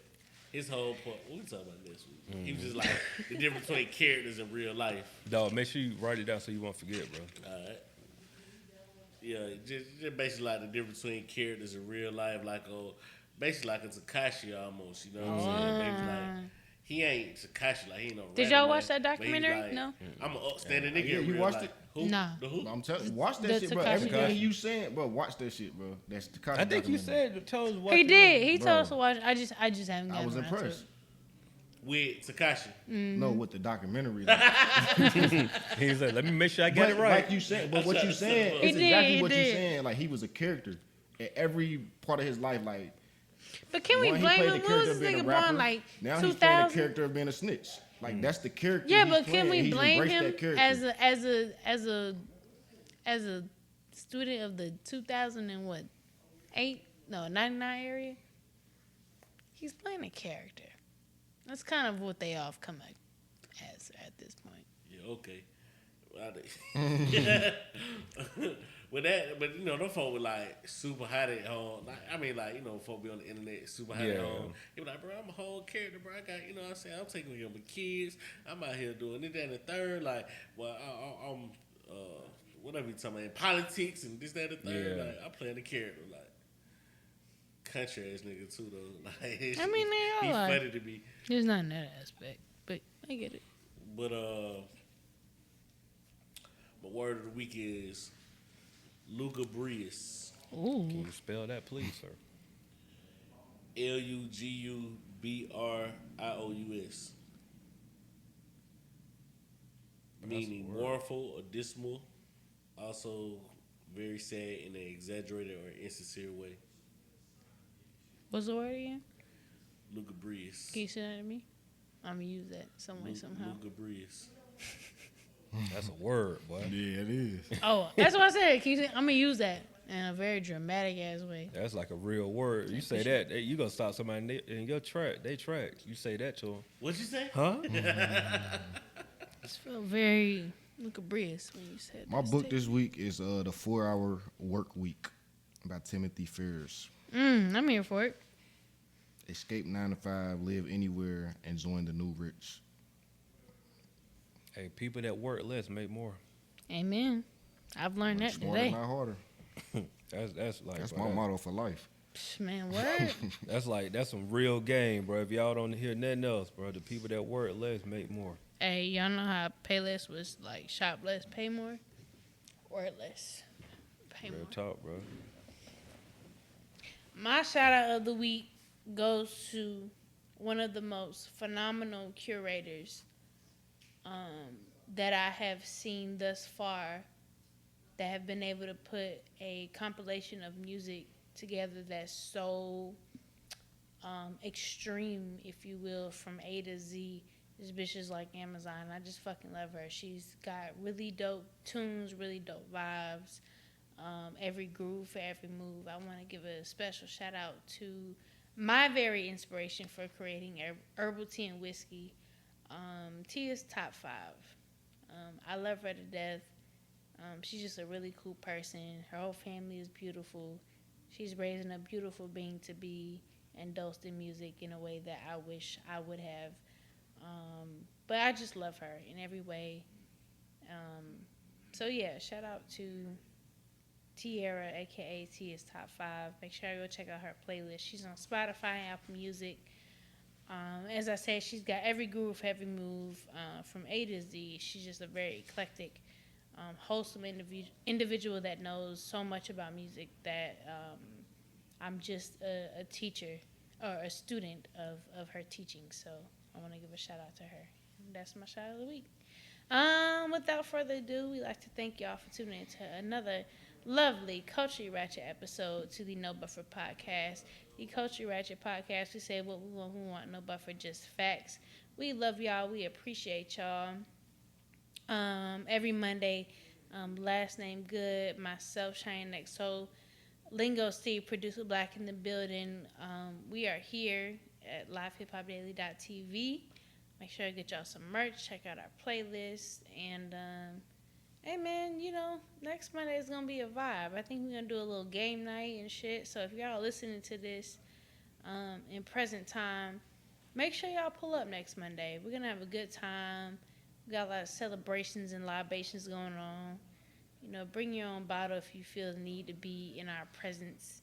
his whole point, what we talking about this week? He was just like the difference between characters in real life. Dog, make sure you write it down so you won't forget, bro. All right. Yeah, just basically like the difference between characters in real life, like basically like a Takashi almost. You know what I'm saying? Maybe like he ain't Takashi, like he ain't no. Did y'all random watch man, that but he documentary? like, No. I'm an upstanding nigga. Yeah, in you real watched life. it? Who? Nah. The who? I'm telling you, watch The that shit, bro. Tekashi Everything guy. you saying, bro, watch that shit, bro. That's the I think you said told us what He did. He Bro. told us to watch. I just haven't. I gotten was around to impressed. it. With Takashi. No, with the documentary. He said, "Let me make sure I get But it right." like you said, but what you saying He is did, exactly he what you did. saying. Like he was a character at every part of his life. Like But can we one, he blame played him? the What character was of this being a nigga rapper. born like Now he's playing the 2000? character of being a snitch. Like that's the character. Yeah, he's but can playing. we He's blame embraced him that character. as a student of the 99 area? He's playing a character. That's kind of what they all come out as at this point. Yeah, okay. But you know, them folk were like super hot at home. Like, I mean, like, you know, folk be on the internet super hot at home. They be like, bro, I'm a whole character, bro. I got, you know what I'm saying? I'm taking care of my kids. I'm out here doing this, that, and the third. Like, well, I'm whatever you talking about, in politics and this, that, and the third. Yeah. Like, I'm playing the character. Like, country ass nigga, too, though. Like, I mean, they all he's are. funny to me. There's not in that aspect, but I get it. But, my word of the week is Lugubrious. Ooh. Can you spell that, please, sir? Lugubrious. Meaning mournful or dismal. Also very sad in an exaggerated or insincere way. What's the word again? Lugubrious. Can you say that to me? I'm gonna use that some way, somehow. Lugubrious. That's a word, boy. Yeah, it is. Oh, that's what I said. Can you say, I'm gonna use that in a very dramatic ass way. That's like a real word. You say that, you gonna stop somebody in your track. They track. You say that to them. What'd you say? Huh? It felt very lugubrious when you said that. My book this week is the 4-Hour Workweek by Timothy Ferriss. I'm here for it. Escape 9 to 5, live anywhere, and join the new rich. Hey, people that work less make more. Amen. I've learned that Smarter, today. not harder. That's like That's bro, my motto for life. Psh, man, what? That's some real game, bro. If y'all don't hear nothing else, bro, the people that work less make more. Hey, y'all know how pay less was like shop less, pay more? Work less, pay Real more. talk, bro. My shout out of the week goes to one of the most phenomenal curators that I have seen thus far that have been able to put a compilation of music together that's so extreme, if you will, from A to Z. This bitch is like Amazon. I just fucking love her. She's got really dope tunes, really dope vibes. Every groove for every move. I want to give a special shout out to my very inspiration for creating herbal tea and whiskey. Tea is top 5. I love her to death. She's just a really cool person. Her whole family is beautiful. She's raising a beautiful being to be endorsed in music in a way that I wish I would have. But I just love her in every way. So yeah, shout out to Tierra, aka T is Top 5. Make sure you go check out her playlist. She's on Spotify and Apple Music. As I said, she's got every groove, every move, from A to Z. She's just a very eclectic, wholesome individual that knows so much about music that I'm just a teacher or a student of her teaching. So I want to give a shout out to her. That's my shout of the week. Without further ado, we'd like to thank y'all for tuning in to another lovely Culture Ratchet episode to the No Buffer Podcast. The Culture Ratchet Podcast, we say what we want, no buffer, just facts. We love y'all. We appreciate y'all. Every Monday, last name good, myself, Chiane Next Soul, Lingo Steve, producer Black in the building. We are here at livehiphopdaily.tv. Make sure to get y'all some merch. Check out our playlist. And, hey, man, you know, next Monday is going to be a vibe. I think we're going to do a little game night and shit. So if y'all listening to this in present time, make sure y'all pull up next Monday. We're going to have a good time. We got a lot of celebrations and libations going on. You know, bring your own bottle if you feel the need to be in our presence.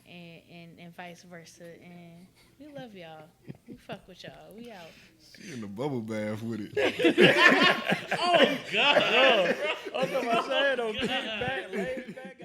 And vice versa. And we love y'all. We fuck with y'all. We out. She in the bubble bath with it. Oh, God. I'm talking about saying, don't get back, lay back.